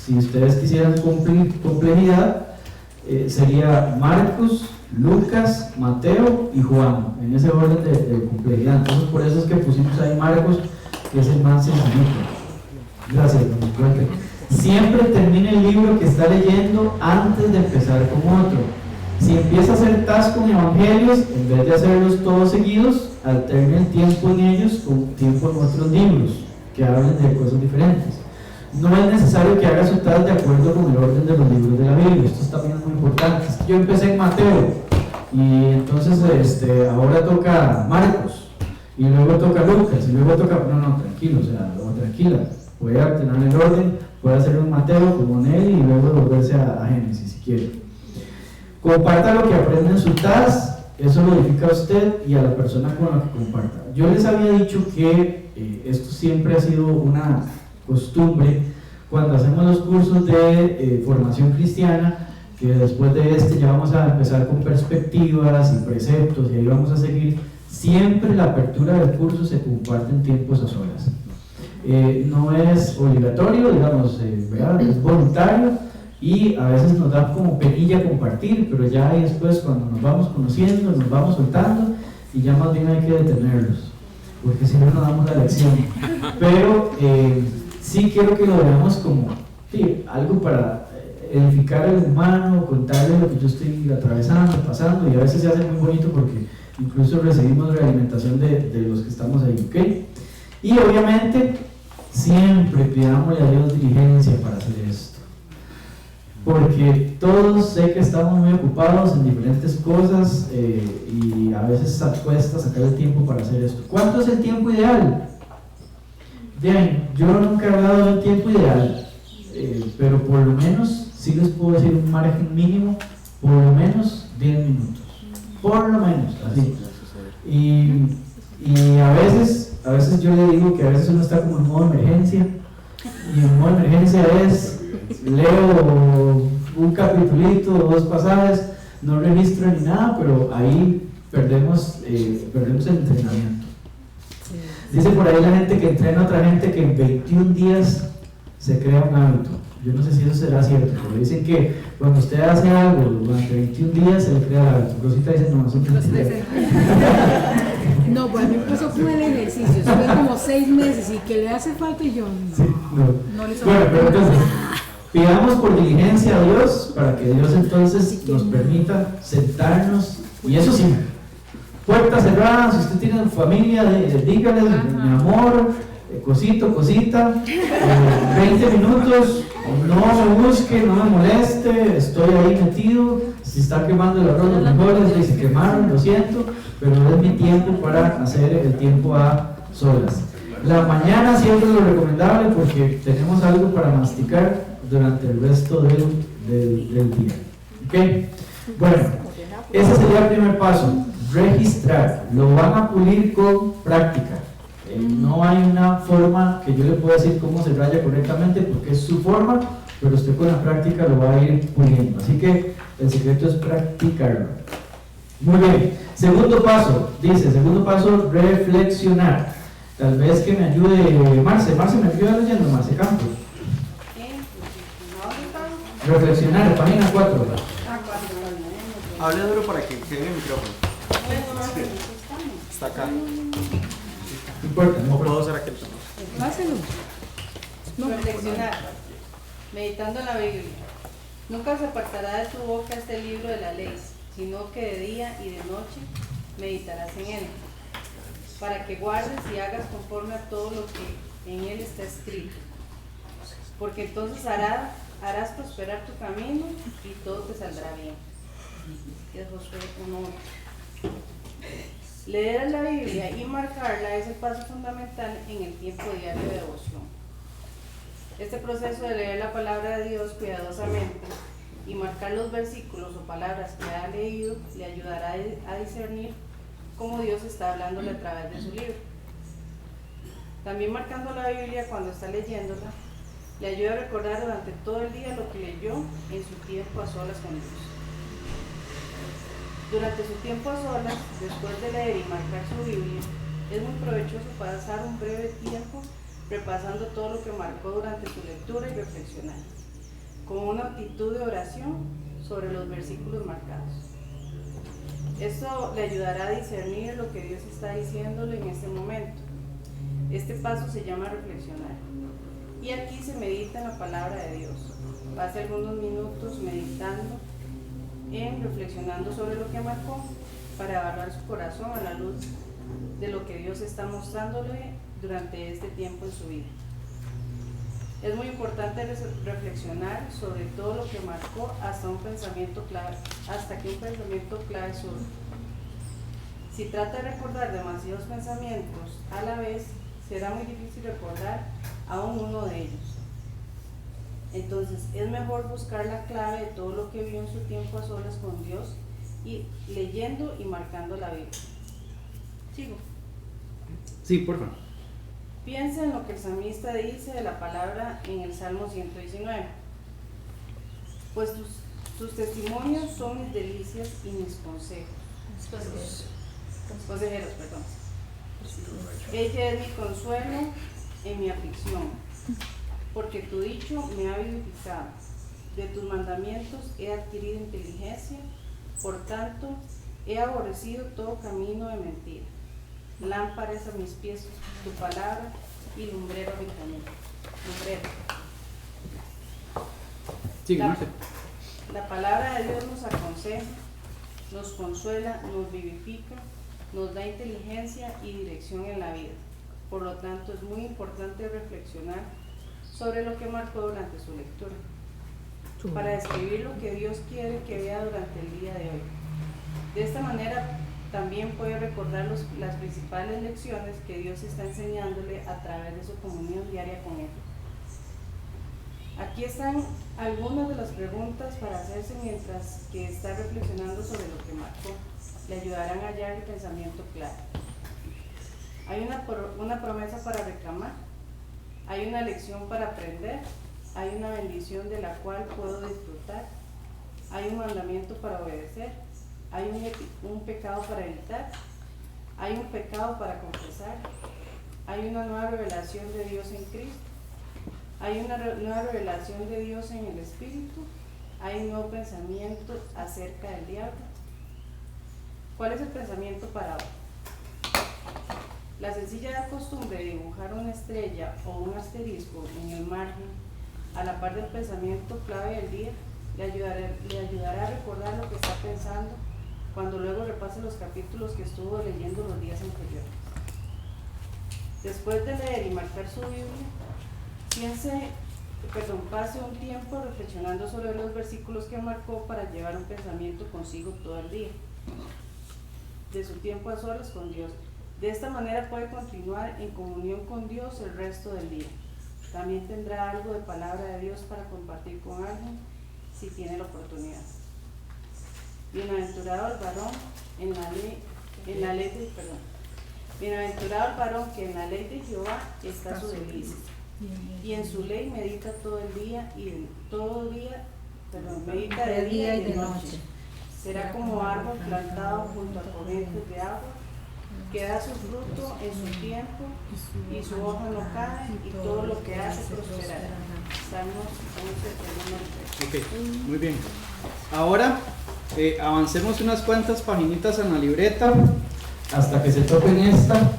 Si ustedes quisieran complejidad, sería Marcos, Lucas, Mateo y Juan, en ese orden de complejidad. Entonces por eso es que pusimos ahí Marcos, que es el más sencillito. Gracias, don Fuerte. Siempre termine el libro que está leyendo antes de empezar con otro. Si empieza a hacer TAS con evangelios, en vez de hacerlos todos seguidos, alterne el tiempo en ellos con tiempo en otros libros que hablen de cosas diferentes. No es necesario que haga su TAS de acuerdo con el orden de los libros de la Biblia. Esto también es muy importante. Yo empecé en Mateo y entonces ahora toca Marcos y luego toca Lucas y luego toca... No, tranquilo, tranquila. Puede alternar el orden, puede hacer un Mateo como Nelly y luego volverse a Génesis si quiere. Comparta lo que aprende en su TAS eso lo edifica a usted y a la persona con la que comparta. Yo les había dicho que esto siempre ha sido una costumbre cuando hacemos los cursos de formación cristiana, que después de este ya vamos a empezar con perspectivas y preceptos y ahí vamos a seguir. Siempre la apertura del curso se comparte en tiempos a solas. No es obligatorio, digamos, ¿verdad? Es voluntario y a veces nos da como penilla compartir, pero ya ahí después cuando nos vamos conociendo, nos vamos soltando y ya más bien hay que detenerlos, porque si no nos damos la lección. Pero sí quiero que lo veamos como sí, algo para edificar al humano, contarle lo que yo estoy atravesando, pasando, y a veces se hace muy bonito porque incluso recibimos realimentación de los que estamos ahí, ¿ok? Y obviamente siempre pidámosle a Dios diligencia para hacer esto, porque todos sé que estamos muy ocupados en diferentes cosas y a veces cuesta sacar el tiempo para hacer esto. ¿Cuánto es el tiempo ideal? Bien, yo nunca he hablado de un tiempo ideal, pero por lo menos sí les puedo decir un margen mínimo, por lo menos 10 minutos, por lo menos, así. Y a veces yo le digo que a veces uno está como en modo emergencia, y en modo emergencia es, leo un capitulito, 2 pasajes, no registro ni nada, pero ahí perdemos el entrenamiento. Dice por ahí la gente que entrena a otra gente que en 21 días se crea un hábito. Yo no sé si eso será cierto, pero dicen que cuando usted hace algo durante 21 días se le crea el hábito. Rosita dice, no, eso no es cierto. No, pues a mí me pasó con el ejercicio, estuve como 6 meses y que le hace falta y yo no. Sí, no. Bueno, pero entonces, pidamos por diligencia a Dios para que Dios entonces nos permita sentarnos, y eso sí, puertas cerradas, si usted tiene familia, dígale, mi amor, cosita, 20 minutos, no me busque, no me moleste, estoy ahí metido, si está quemando el arroz, los mejores, se quemaron, lo siento, pero no es mi tiempo para hacer el tiempo a solas. La mañana siempre es lo recomendable porque tenemos algo para masticar durante el resto del día. ¿Ok? Bueno, ese sería el primer paso, registrar. Lo van a pulir con práctica. No hay una forma que yo le pueda decir cómo se raya correctamente porque es su forma, pero usted con la práctica lo va a ir puliendo. Así que el secreto es practicarlo. Muy bien. Segundo paso, reflexionar. Tal vez que me ayude Marce me ayuda leyendo, Marce Campos. Reflexionar, página 4. Hable duro para que quede el micrófono. Está acá. No importa, no puedo hacer aquel. Páselo. Reflexionar, meditando en la Biblia. Nunca se apartará de tu boca este libro de la ley, sino que de día y de noche meditarás en él, para que guardes y hagas conforme a todo lo que en él está escrito. Porque entonces harás prosperar tu camino y todo te saldrá bien. Es Josué 1:8. Leer la Biblia y marcarla es el paso fundamental en el tiempo diario de devoción. Este proceso de leer la palabra de Dios cuidadosamente y marcar los versículos o palabras que ha leído le ayudará a discernir cómo Dios está hablándole a través de su libro. También marcando la Biblia cuando está leyéndola le ayuda a recordar durante todo el día lo que leyó en su tiempo a solas con Dios. Durante su tiempo a solas, después de leer y marcar su Biblia, es muy provechoso pasar un breve tiempo repasando todo lo que marcó durante su lectura y reflexionar, con una actitud de oración sobre los versículos marcados. Esto le ayudará a discernir lo que Dios está diciéndole en este momento. Este paso se llama reflexionar. Y aquí se medita en la palabra de Dios. Pase algunos minutos meditando, reflexionando sobre lo que marcó, para agarrar su corazón a la luz de lo que Dios está mostrándole durante este tiempo en su vida. Es muy importante reflexionar sobre todo lo que marcó hasta que un pensamiento clave surja. Si trata de recordar demasiados pensamientos a la vez, será muy difícil recordar aún uno de ellos. Entonces es mejor buscar la clave de todo lo que vio en su tiempo a solas con Dios y leyendo y marcando la Biblia. Sigo. Sí, por favor. Piensa en lo que el salmista dice de la palabra en el Salmo 119. Pues tus testimonios son mis delicias y mis consejeros, perdón. Ella es mi consuelo en mi aflicción, porque tu dicho me ha vivificado. De tus mandamientos he adquirido inteligencia, por tanto he aborrecido todo camino de mentira. Lámpara es a mis pies tu palabra y lumbrero a mi camino. Lumbrero. La palabra de Dios nos aconseja, nos consuela, nos vivifica, nos da inteligencia y dirección en la vida. Por lo tanto, es muy importante reflexionar sobre lo que marcó durante su lectura, para describir lo que Dios quiere que vea durante el día de hoy. De esta manera, también puede recordar las principales lecciones que Dios está enseñándole a través de su comunión diaria con Él. Aquí están algunas de las preguntas para hacerse mientras que está reflexionando sobre lo que marcó. Le ayudarán a hallar el pensamiento claro. Hay una promesa para reclamar, hay una lección para aprender, hay una bendición de la cual puedo disfrutar, hay un mandamiento para obedecer, hay un pecado para evitar, hay un pecado para confesar, hay una nueva revelación de Dios en Cristo, hay una nueva revelación de Dios en el Espíritu, hay un nuevo pensamiento acerca del diablo. ¿Cuál es el pensamiento para hoy? La sencilla costumbre de dibujar una estrella o un asterisco en el margen a la par del pensamiento clave del día le ayudará a recordar lo que está pensando cuando luego repase los capítulos que estuvo leyendo los días anteriores. Después de leer y marcar su Biblia, pase un tiempo reflexionando sobre los versículos que marcó para llevar un pensamiento consigo todo el día, de su tiempo a solas con Dios. De esta manera puede continuar en comunión con Dios el resto del día. También tendrá algo de palabra de Dios para compartir con alguien si tiene la oportunidad. Bienaventurado el varón Bienaventurado el varón que en la ley de Jehová está su delicia, y en su ley medita todo el día medita de día y de noche. Será como árbol plantado junto a corrientes de agua, que da su fruto en su tiempo, y su hoja no cae, y todo lo que hace prosperará. Salmos 11, 1 al 3. Ok, muy bien. Ahora avancemos unas cuantas paginitas en la libreta hasta que se toquen esta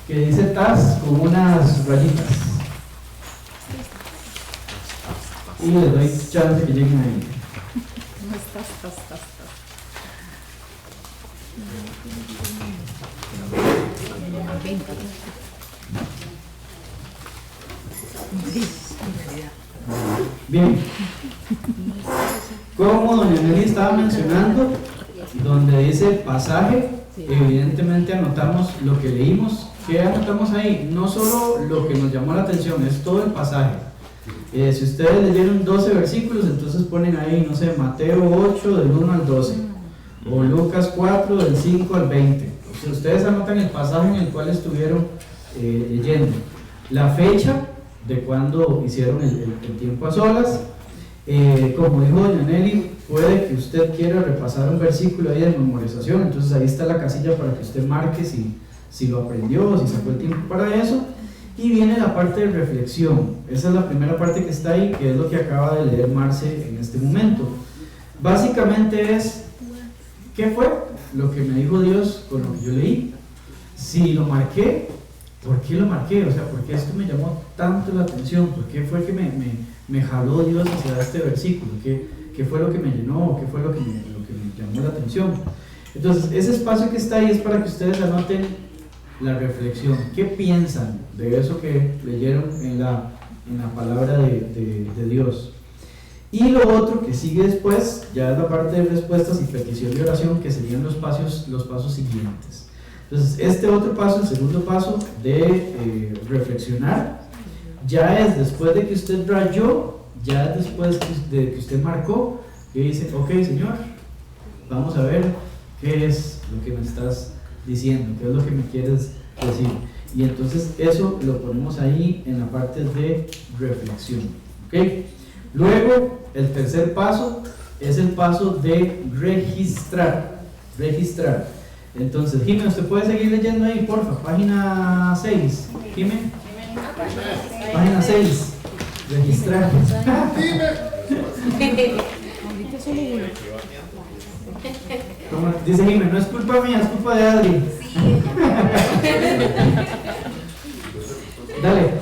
que dice TAS con unas rayitas. Y les doy chance que lleguen ahí. No estás. Bien, como doña Nelly estaba mencionando, donde dice pasaje, evidentemente anotamos lo que leímos. ¿Qué anotamos ahí? No solo lo que nos llamó la atención, es todo el pasaje. Si ustedes leyeron 12 versículos, entonces ponen ahí, no sé, Mateo 8 del 1 al 12, o Lucas 4 del 5 al 20. O sea, ustedes anotan el pasaje en el cual estuvieron leyendo, la fecha de cuando hicieron el tiempo a solas. Como dijo doña Nelly, puede que usted quiera repasar un versículo ahí de memorización, entonces ahí está la casilla para que usted marque si lo aprendió, si sacó el tiempo para eso. Y viene la parte de reflexión. Esa es la primera parte que está ahí, que es lo que acaba de leer Marce en este momento. Básicamente es, ¿qué fue lo que me dijo Dios con lo que yo leí? Si lo marqué, ¿por qué lo marqué? O sea, ¿por qué esto me llamó tanto la atención? ¿Por qué fue que me jaló Dios hacia este versículo? ¿Qué fue lo que me llenó? ¿Qué fue lo que me llamó la atención? Entonces, ese espacio que está ahí es para que ustedes anoten la reflexión. ¿Qué piensan de eso que leyeron en la palabra de Dios? Y lo otro que sigue después, ya es la parte de respuestas y petición de oración, que serían los pasos siguientes. Entonces, este otro paso, el segundo paso de reflexionar, ya es después de que usted rayó, ya es después de que usted marcó, que dice, ok, Señor, vamos a ver qué es lo que me estás diciendo, qué es lo que me quieres decir. Y entonces eso lo ponemos ahí en la parte de reflexión. ¿Okay? Luego, el tercer paso es el paso de registrar. Registrar. Entonces, Jimé, ¿usted puede seguir leyendo ahí, porfa? Página 6. Jimé. Página 6. Registrar. Como dice Jimé, no es culpa mía, es culpa de Adri. Dale.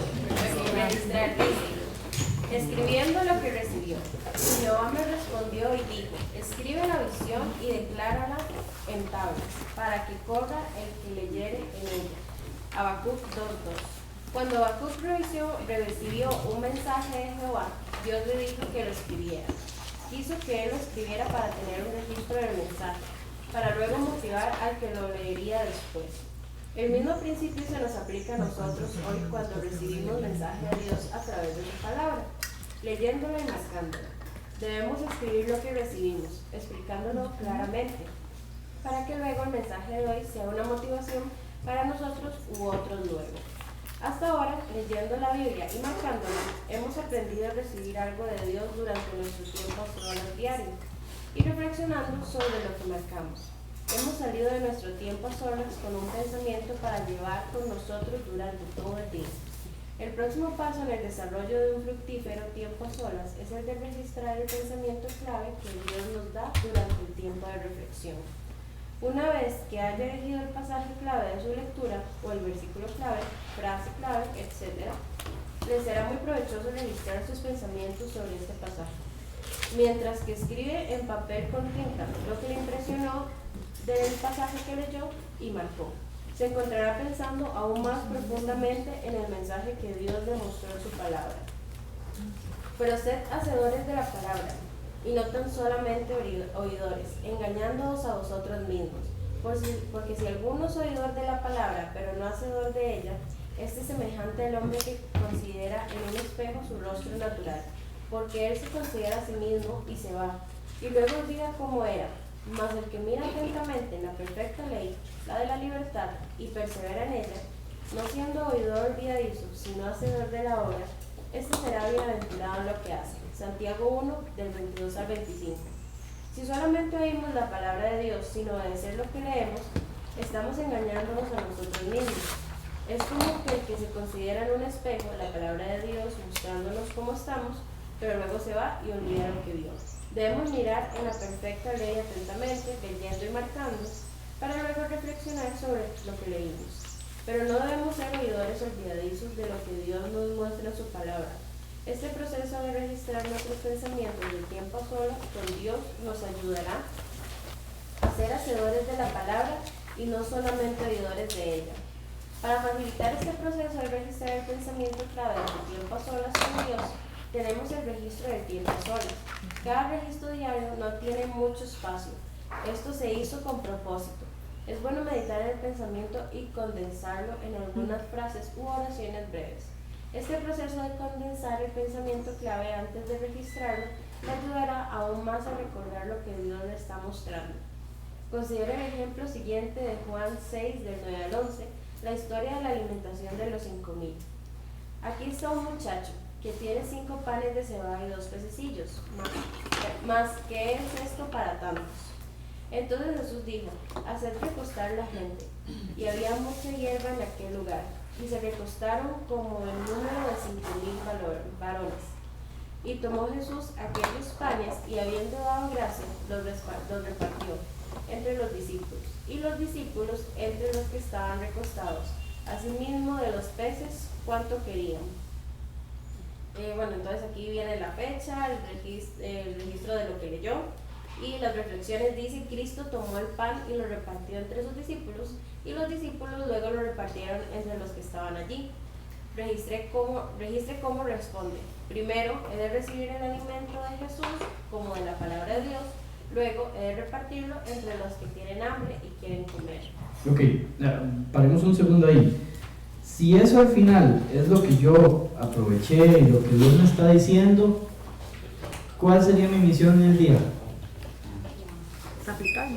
Registrar dice, escribiendo lo que recibió. Y Jehová me respondió y dijo, escribe la visión y declárala en tablas, para que corra el que leyere en ella. Habacuc 2:2. Cuando Habacuc recibió un mensaje de Jehová, Dios le dijo que lo escribiera. Quiso que él lo escribiera para tener un registro del mensaje, para luego motivar al que lo leería después. El mismo principio se nos aplica a nosotros hoy cuando recibimos mensaje de Dios a través de su palabra, leyéndolo y marcándolo. Debemos escribir lo que recibimos, explicándolo claramente, para que luego el mensaje de hoy sea una motivación para nosotros u otros luego. Hasta ahora, leyendo la Biblia y marcándola, hemos aprendido a recibir algo de Dios durante nuestro tiempo a solas diario y reflexionando sobre lo que marcamos. Hemos salido de nuestro tiempo a solas con un pensamiento para llevar con nosotros durante todo el día. El próximo paso en el desarrollo de un fructífero tiempo a solas es el de registrar el pensamiento clave que Dios nos da durante el tiempo de reflexión. Una vez que haya elegido el pasaje clave de su lectura, o el versículo clave, frase clave, etc., le será muy provechoso registrar sus pensamientos sobre este pasaje. Mientras que escribe en papel con tinta lo que le impresionó del pasaje que leyó y marcó, se encontrará pensando aún más profundamente en el mensaje que Dios le mostró en su palabra. Pero sed hacedores de la palabra, y no tan solamente oidores, engañándoos a vosotros mismos. Porque si alguno es oidor de la palabra, pero no hacedor de ella, este es semejante al hombre que considera en un espejo su rostro natural, porque él se considera a sí mismo y se va, y luego olvida cómo era. Mas el que mira atentamente en la perfecta ley, la de la libertad, y persevera en ella, no siendo oidor olvidadizo, sino hacedor de la obra, este será bienaventurado en lo que hace. Santiago 1, del 22 al 25. Si solamente oímos la palabra de Dios sin obedecer lo que leemos, estamos engañándonos a nosotros mismos. Es como que el que se considera en un espejo la palabra de Dios mostrándonos cómo estamos, pero luego se va y olvida lo que vio. Debemos mirar en la perfecta ley atentamente, leyendo y marcando, para luego reflexionar sobre lo que leímos. Pero no debemos ser oidores olvidadizos de lo que Dios nos muestra en su palabra. Este proceso de registrar nuestros pensamientos de tiempo a solas con Dios nos ayudará a ser hacedores de la palabra y no solamente oidores de ella. Para facilitar este proceso de registrar el pensamiento clave del tiempo a solas con Dios, tenemos el registro del tiempo a solas. Cada registro diario no tiene mucho espacio. Esto se hizo con propósito. Es bueno meditar en el pensamiento y condensarlo en algunas frases u oraciones breves. Este proceso de condensar el pensamiento clave antes de registrarlo le ayudará aún más a recordar lo que Dios le está mostrando. Considera el ejemplo siguiente de Juan 6, del 9 al 11, la historia de la alimentación de los 5,000. Aquí está un muchacho que tiene 5 panes de cebada y 2 pececillos, más ¿qué es esto para tantos? Entonces Jesús dijo, haced recostar la gente. Y había mucha hierba en aquel lugar, y se recostaron como el número de 5,000 varones. Y tomó Jesús aquellos panes, y habiendo dado gracia, los repartió entre los discípulos, y los discípulos entre los que estaban recostados, asimismo de los peces, cuanto querían. Entonces aquí viene la fecha, el registro de lo que leyó, y las reflexiones dice, Cristo tomó el pan y lo repartió entre sus discípulos, y los discípulos luego lo repartieron entre los que estaban allí. Registre cómo responde. Primero, he de recibir el alimento de Jesús, como de la palabra de Dios. Luego, he de repartirlo entre los que tienen hambre y quieren comer. Ok, paremos un segundo ahí. Si eso al final es lo que yo aproveché y lo que Dios me está diciendo, ¿cuál sería mi misión en el día? Aplicar.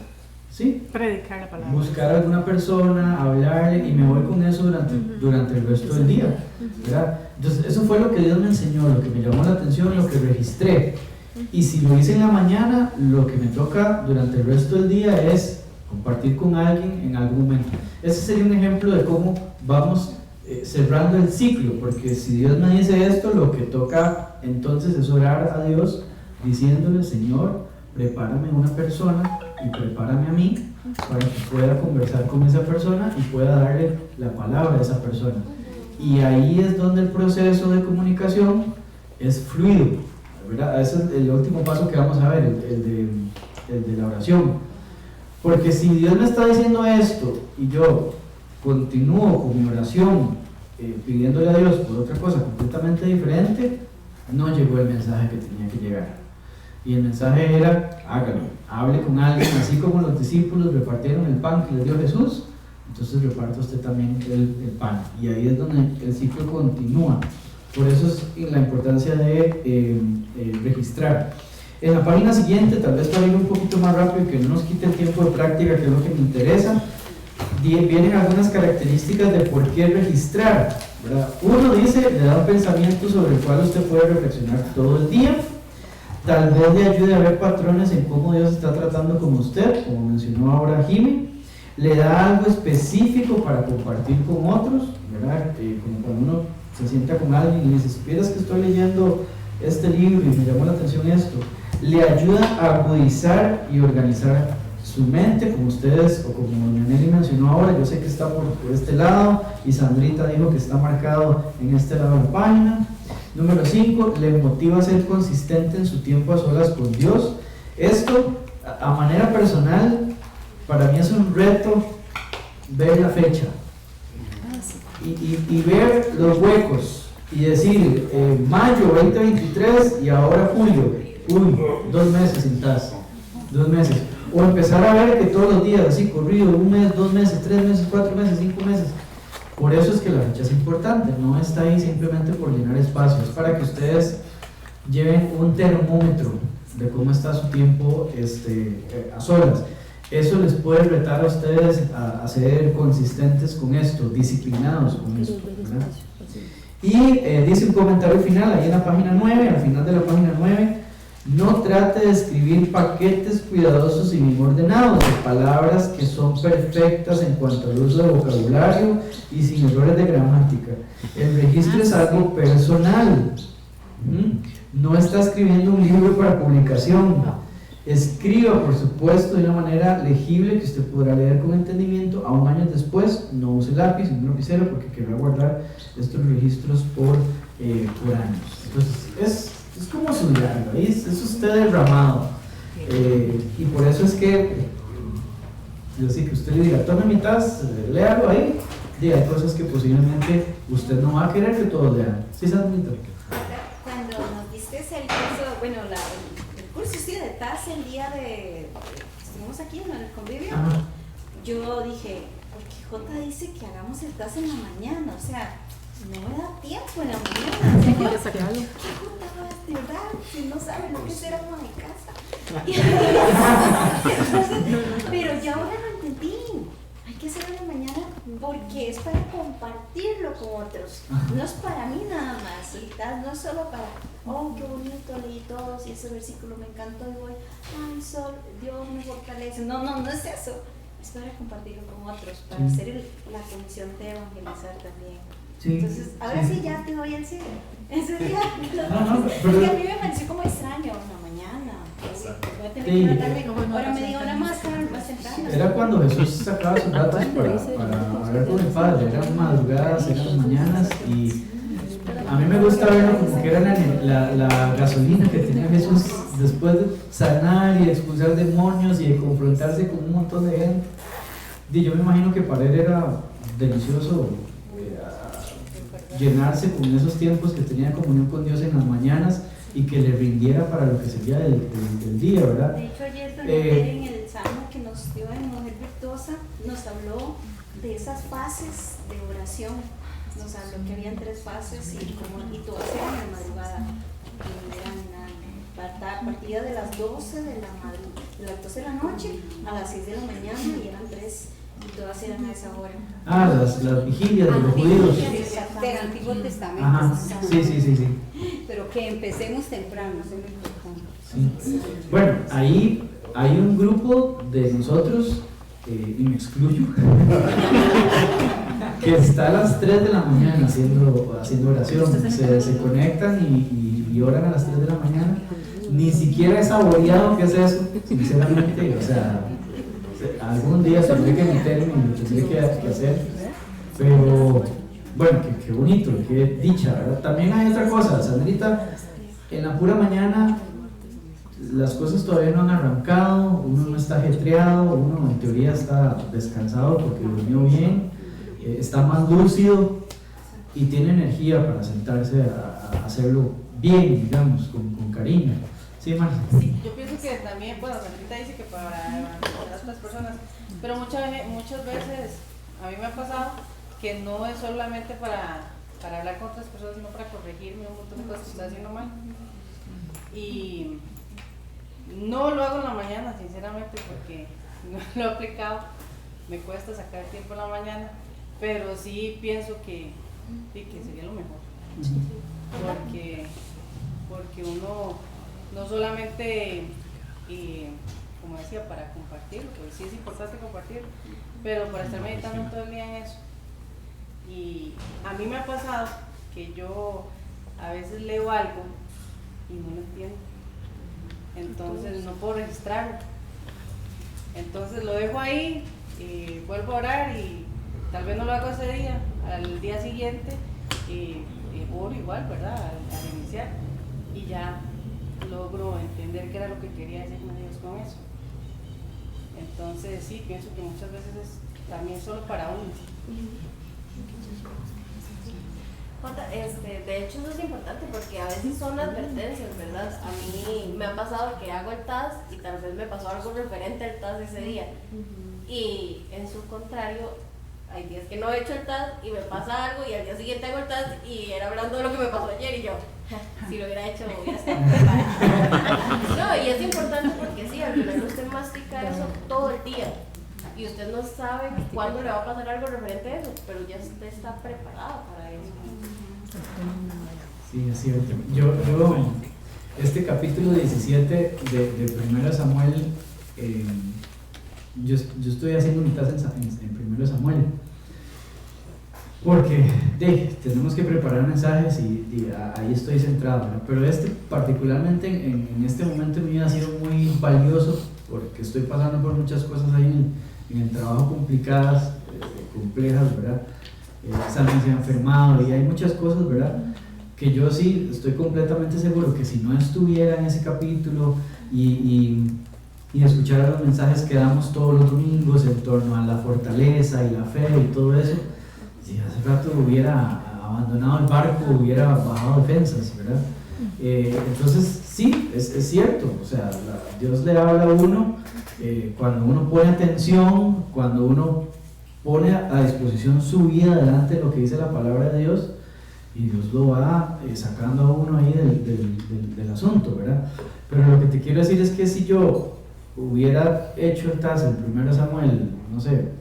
¿sí? Predicar la palabra. Buscar a alguna persona, hablarle, y me voy con eso durante el resto del día, ¿verdad? Entonces eso fue lo que Dios me enseñó, lo que me llamó la atención, lo que registré. Y si lo hice en la mañana, lo que me toca durante el resto del día es compartir con alguien en algún momento. Ese sería un ejemplo de cómo vamos cerrando el ciclo, porque si Dios me dice esto, lo que toca entonces es orar a Dios diciéndole: Señor, prepárame una persona y prepárame a mí para que pueda conversar con esa persona y pueda darle la palabra a esa persona. Y ahí es donde el proceso de comunicación es fluido, ¿verdad? Ese es el último paso que vamos a ver, el de la oración. Porque si Dios me está diciendo esto y yo continúo con mi oración pidiéndole a Dios por otra cosa completamente diferente, no llegó el mensaje que tenía que llegar. Y el mensaje era: hágalo, hable con alguien, así como los discípulos repartieron el pan que les dio Jesús, entonces reparta usted también el pan. Y ahí es donde el ciclo continúa. Por eso es la importancia de registrar. En la página siguiente, tal vez para ir un poquito más rápido y que no nos quite el tiempo de práctica, que es lo que me interesa, vienen algunas características de por qué registrar, ¿verdad? Uno dice, le da un pensamiento sobre el cual usted puede reflexionar todo el día. Tal vez le ayude a ver patrones en cómo Dios está tratando con usted, como mencionó ahora Jimmy. Le da algo específico para compartir con otros, ¿verdad? Como cuando uno se sienta con alguien y dice: supieras que estoy leyendo este libro y me llamó la atención esto. Le ayuda a agudizar y organizar su mente, como ustedes, o como doña Nelly mencionó ahora. Yo sé que está por este lado, y Sandrita dijo que está marcado en este lado de la página. Número 5, le motiva a ser consistente en su tiempo a solas con Dios. Esto, a manera personal, para mí es un reto ver la fecha y ver los huecos y decir mayo 2023 y ahora julio. Uy, 2 meses sin TAS, 2 meses. O empezar a ver que todos los días, así corrido, 1 mes, 2 meses, 3 meses, 4 meses, 5 meses. Por eso es que la fecha es importante, no está ahí simplemente por llenar espacio, es para que ustedes lleven un termómetro de cómo está su tiempo a solas. Eso les puede retar a ustedes a ser consistentes con esto, disciplinados con esto, ¿verdad? Y dice un comentario final ahí en la página 9, al final de la página 9: no trate de escribir paquetes cuidadosos y bien ordenados de palabras que son perfectas en cuanto al uso de vocabulario y sin errores de gramática. El registro es algo personal. No está escribiendo un libro para publicación. Escriba, por supuesto, de una manera legible que usted podrá leer con entendimiento. Aún años después, no use lápiz, sino lapicero, porque querrá guardar estos registros por años. Entonces, es como su diario, ¿sí? Es usted derramado. Y por eso es que yo sí que usted le diga: tome mi taza, léalo ahí. Y hay cosas que posiblemente usted no va a querer que todos lean. ¿Sí, Sandrita? Cuando nos diste el curso, bueno, el curso sí de TAS el día de estuvimos aquí en el convivio, yo dije: porque J dice que hagamos el TAS en la mañana, o sea, no me da tiempo en la mañana. Sí, quiere sacarlo. De verdad, si no saben lo que es ser ama de casa. Pero ya ahora lo entendí. Hay que hacerlo en la mañana porque es para compartirlo con otros. No es para mí nada más. Y tal, no es solo para, oh, qué bonito, leí todos y ese versículo me encantó y voy, ay, sol, Dios me fortalece. No es eso. Es para compartirlo con otros, para hacer la comisión de evangelizar también. Sí, entonces, ahora sí ya te doy ese día. Pero a mí me pareció como extraño una mañana. Voy a tener que tratarme. Ahora me digo una más temprano. Era cuando Jesús sacaba sus datos para hablar con el Padre. Eran madrugadas, eran mañanas, y a mí me gusta verlo como que era la gasolina que tenía Jesús después de sanar y de expulsar demonios y de confrontarse con un montón de gente. Y yo me imagino que para él era delicioso llenarse con esos tiempos que tenía comunión con Dios en las mañanas y que le rindiera para lo que sería del día, ¿verdad? De hecho, ayer en el salmo que nos dio en Mujer Virtuosa, nos habló de esas fases de oración. Nos habló que habían 3 fases y todas eran en la madrugada. Eran partía de las 12 de las 12 de la noche a las 6 de la mañana y eran 3 y todas eran a esa hora. Las vigilias de los judíos. Del Antiguo Testamento. Ajá, sí. Pero que empecemos temprano, eso es muy importante. Sí. Bueno, ahí hay un grupo de nosotros, y me excluyo, que está a las 3 de la mañana haciendo oración. Se conectan y oran a las 3 de la mañana. Ni siquiera he saboreado qué es eso, sinceramente. O sea, algún día tendré que meterme y lo tendré que hacer. Pero bueno, qué bonito, qué dicha, ¿verdad? También hay otra cosa, Sandrita, en la pura mañana las cosas todavía no han arrancado, uno no está ajetreado, uno en teoría está descansado porque durmió bien, está más lúcido y tiene energía para sentarse a hacerlo bien, digamos, con cariño. Sí, Marcia. Sí, yo pienso que también, bueno, Sandrita dice que para otras personas, pero muchas veces a mí me ha pasado que no es solamente para hablar con otras personas, sino para corregirme un montón de cosas que estoy haciendo mal. Y no lo hago en la mañana, sinceramente, porque no lo he aplicado, me cuesta sacar tiempo en la mañana, pero sí pienso que sería lo mejor, porque uno no solamente, como decía, para compartir, pues sí es importante compartir, pero para estar meditando todo el día en eso. Y a mí me ha pasado que yo a veces leo algo y no lo entiendo, entonces no puedo registrarlo, entonces lo dejo ahí y vuelvo a orar y tal vez no lo hago ese día, al día siguiente oro igual, ¿verdad? Al iniciar, y ya logro entender qué era lo que quería decirme Dios con eso. Entonces sí, pienso que muchas veces es también solo para uno. De hecho eso es importante porque a veces son advertencias, ¿verdad? A mí me ha pasado que hago el TAS y tal vez me pasó algo referente al TAS ese día, y en su contrario hay días que no he hecho el TAS y me pasa algo y al día siguiente hago el TAS y era hablando de lo que me pasó ayer y yo, si lo hubiera hecho hubiera estado preparada. No, y es importante porque sí, al final usted mastica eso todo el día y usted no sabe cuándo le va a pasar algo referente a eso, pero ya usted está preparado para eso. Sí, es cierto. Yo este capítulo 17 de 1 Samuel, yo estoy haciendo mi tasa en 1 Samuel, porque tenemos que preparar mensajes y ahí estoy centrado, ¿no? Pero particularmente en este momento mío ha sido muy valioso porque estoy pasando por muchas cosas ahí en el trabajo complicadas, complejas, ¿verdad? Alguien se ha enfermado y hay muchas cosas, ¿verdad? Que yo sí estoy completamente seguro que si no estuviera en ese capítulo y escuchara los mensajes que damos todos los domingos en torno a la fortaleza y la fe y todo eso, si hace rato hubiera abandonado el barco, hubiera bajado defensas, ¿verdad? Entonces sí, es cierto, o sea, Dios le habla a uno cuando uno pone atención, cuando uno pone a disposición su vida delante de lo que dice la palabra de Dios, y Dios lo va sacando a uno ahí del asunto, ¿verdad? Pero lo que te quiero decir es que si yo hubiera hecho el TAS en 1 Samuel, no sé,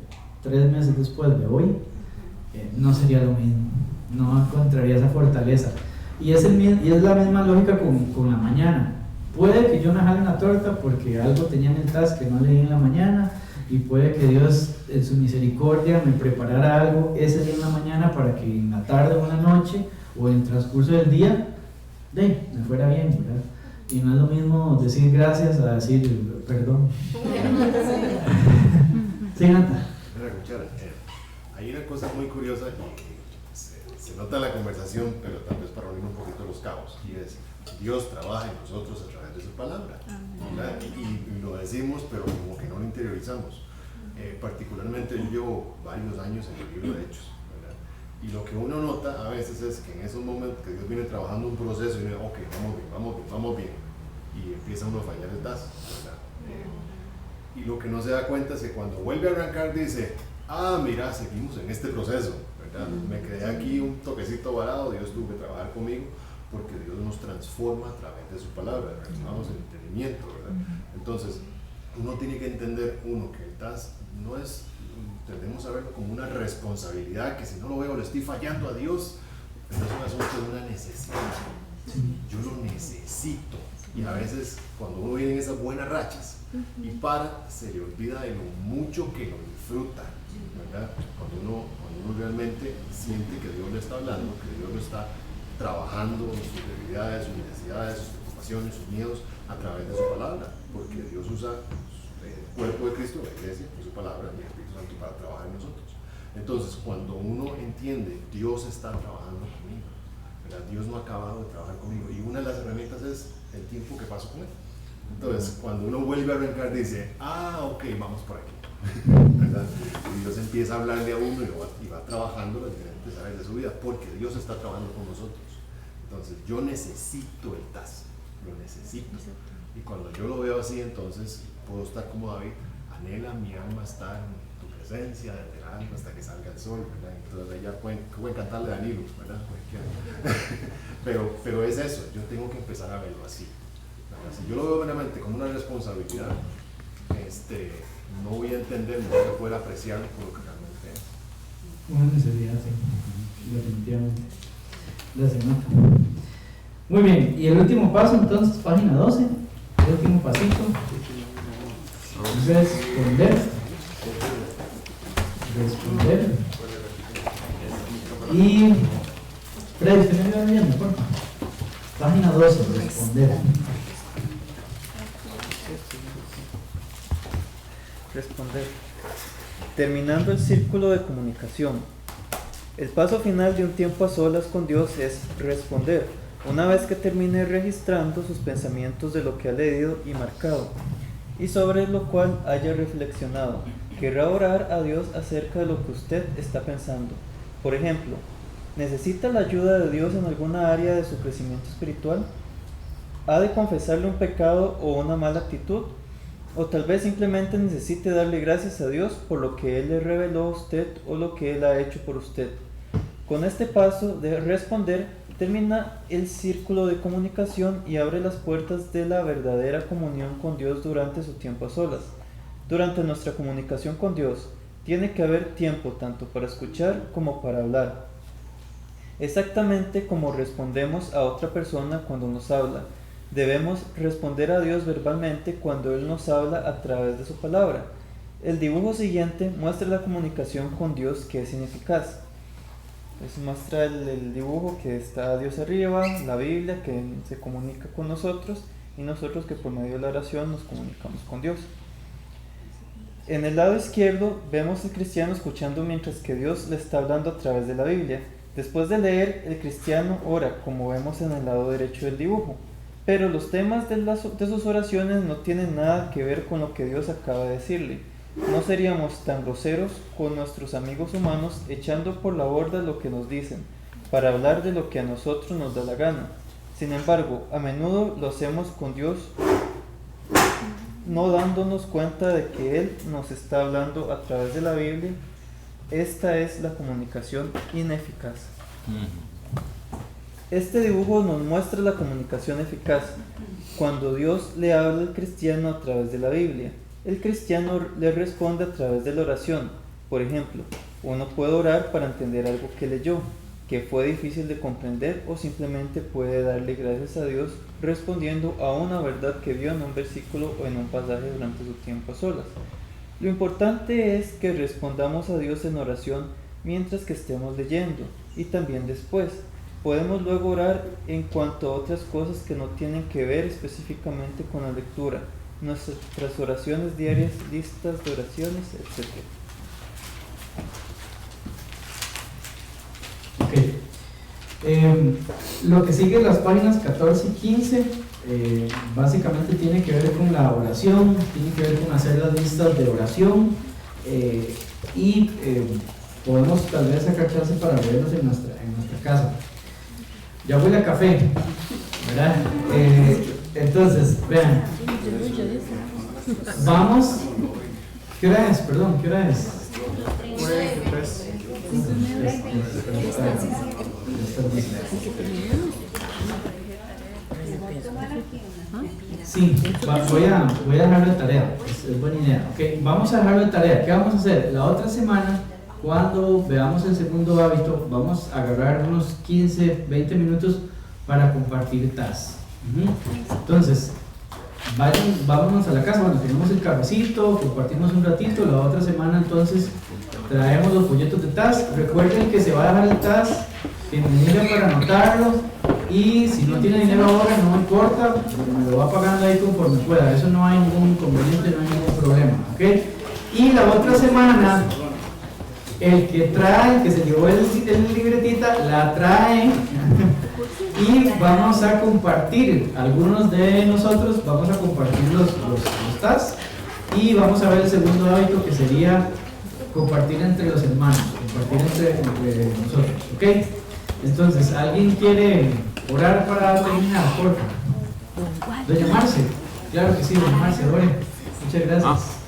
3 meses después de hoy, no sería lo mismo, no encontraría esa fortaleza. Y es la misma lógica con la mañana. Puede que yo me jale una torta porque algo tenía en el TAS que no leí en la mañana, y puede que Dios en su misericordia me preparara algo ese día en la mañana para que en la tarde o en la noche o en el transcurso del día me fuera bien, ¿verdad? Y no es lo mismo decir gracias a decir perdón. Sí, Nata. Hay una cosa muy curiosa que se nota en la conversación, pero tal vez para unir un poquito los cabos, y es: Dios trabaja en nosotros a través de su palabra, ¿verdad? Y lo decimos, pero como que no lo interiorizamos. Particularmente yo llevo varios años en el libro de Hechos, ¿verdad? Y lo que uno nota a veces es que en esos momentos que Dios viene trabajando un proceso y dice, ok, vamos bien, y empieza uno a fallar el TAS, ¿verdad? Y lo que no se da cuenta es que cuando vuelve a arrancar dice, mira, seguimos en este proceso, ¿verdad? Me quedé aquí un toquecito varado, Dios tuvo que trabajar conmigo, porque Dios nos transforma a través de su palabra, renovamos el entendimiento, ¿verdad? Entonces, uno tiene que entender, que el TAS no es, tendemos a verlo como una responsabilidad, que si no lo veo le estoy fallando a Dios, pero es un asunto de una necesidad. Yo lo necesito, y a veces cuando uno viene en esas buenas rachas y se le olvida de lo mucho que lo disfruta, ¿verdad? Cuando uno realmente siente que Dios le está hablando, que Dios lo está trabajando sus debilidades, sus necesidades, sus preocupaciones, sus miedos a través de su palabra, porque Dios usa el cuerpo de Cristo, la iglesia, su palabra y el Espíritu Santo para trabajar en nosotros. Entonces, cuando uno entiende, Dios está trabajando conmigo, ¿verdad? Dios no ha acabado de trabajar conmigo, y una de las herramientas es el tiempo que paso con Él. Entonces, cuando uno vuelve a arrancar, dice, ok, vamos por aquí, ¿verdad? Y Dios empieza a hablarle a uno y va trabajando las diferentes áreas de su vida, porque Dios está trabajando con nosotros. Entonces, yo necesito el TAS, lo necesito. Y cuando yo lo veo así, entonces puedo estar como David, anhela mi alma estar en tu presencia desde el alma hasta que salga el sol, ¿verdad? Entonces ya pueden cantarle a Danilo, ¿verdad? pero es eso, yo tengo que empezar a verlo así, ¿verdad? Si yo lo veo meramente como una responsabilidad, no voy a entender, no voy a poder apreciarlo por lo que realmente es. Una necesidad, sí, definitivamente. Gracias, Marta. Muy bien, y el último paso entonces, página 12, el último pasito, responder. Y Freddy, usted me va viendo, por favor. Página 12, responder. Responder. Terminando el círculo de comunicación. El paso final de un tiempo a solas con Dios es responder, una vez que termine registrando sus pensamientos de lo que ha leído y marcado, y sobre lo cual haya reflexionado. Querrá orar a Dios acerca de lo que usted está pensando. Por ejemplo, ¿necesita la ayuda de Dios en alguna área de su crecimiento espiritual? ¿Ha de confesarle un pecado o una mala actitud? O tal vez simplemente necesite darle gracias a Dios por lo que Él le reveló a usted o lo que Él ha hecho por usted. Con este paso de responder, termina el círculo de comunicación y abre las puertas de la verdadera comunión con Dios durante su tiempo a solas. Durante nuestra comunicación con Dios, tiene que haber tiempo tanto para escuchar como para hablar. Exactamente como respondemos a otra persona cuando nos habla, debemos responder a Dios verbalmente cuando Él nos habla a través de su palabra. El dibujo siguiente muestra la comunicación con Dios que es ineficaz. Muestra el dibujo que está Dios arriba, la Biblia que se comunica con nosotros y nosotros que por medio de la oración nos comunicamos con Dios. En el lado izquierdo vemos al cristiano escuchando mientras que Dios le está hablando a través de la Biblia. Después de leer, el cristiano ora, como vemos en el lado derecho del dibujo. Pero los temas de sus oraciones no tienen nada que ver con lo que Dios acaba de decirle. No seríamos tan groseros con nuestros amigos humanos echando por la borda lo que nos dicen, para hablar de lo que a nosotros nos da la gana. Sin embargo, a menudo lo hacemos con Dios, no dándonos cuenta de que Él nos está hablando a través de la Biblia. Esta es la comunicación ineficaz. Este dibujo nos muestra la comunicación eficaz, cuando Dios le habla al cristiano a través de la Biblia. El cristiano le responde a través de la oración. Por ejemplo, uno puede orar para entender algo que leyó, que fue difícil de comprender, o simplemente puede darle gracias a Dios respondiendo a una verdad que vio en un versículo o en un pasaje durante su tiempo a solas. Lo importante es que respondamos a Dios en oración mientras que estemos leyendo y también después. Podemos luego orar en cuanto a otras cosas que no tienen que ver específicamente con la lectura, nuestras oraciones diarias, listas de oraciones, etc. Lo que sigue en las páginas 14 y 15 básicamente tiene que ver con la oración, tiene que ver con hacer las listas de oración y podemos tal vez sacar chance para verlos en nuestra casa. Ya huele a café, ¿verdad? Entonces, vean, vamos. ¿Qué hora es? Perdón, ¿qué hora es? 5:30. Sí, voy a dejarlo de tarea, es buena idea. Okay, vamos a dejarlo de tarea. ¿Qué vamos a hacer? La otra semana, cuando veamos el segundo hábito, vamos a agarrar unos 15, 20 minutos para compartir TAS. Entonces, vámonos a la casa, bueno, tenemos el cafecito, compartimos un ratito. La otra semana entonces traemos los folletos de TAS. Recuerden que se va a dejar el TAS en línea para anotarlo, y si no tiene dinero ahora no importa, me lo va pagando ahí conforme pueda, eso no hay ningún inconveniente, no hay ningún problema, ¿ok? Y la otra semana, el que se llevó el libretita, la trae y vamos a compartir, algunos de nosotros vamos a compartir los TAS, y vamos a ver el segundo hábito, que sería compartir entre los hermanos, compartir entre nosotros, ¿ok? Entonces, ¿alguien quiere orar para terminar? Por favor. Doña Marce, claro que sí, doña Marce, ore. Muchas gracias.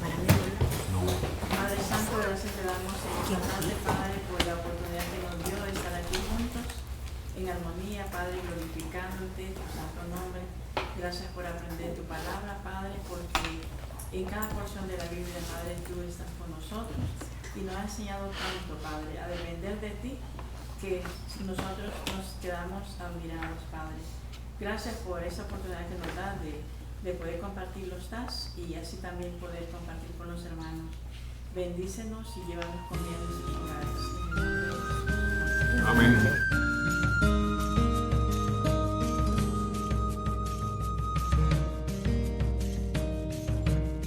Padre Santo, gracias te damos esta tarde, Padre, por la oportunidad que nos dio de estar aquí juntos, en armonía, Padre, glorificándote, tu santo nombre. Gracias por aprender tu palabra, Padre, porque en cada porción de la Biblia, Padre, tú estás con nosotros y nos has enseñado tanto, Padre, a depender de ti, que nosotros nos quedamos admirados, Padre. Gracias por esa oportunidad que nos das de poder compartir los TAS y así también poder compartir con los hermanos. Bendícenos y llévanos con bien en sus hogares. Amén.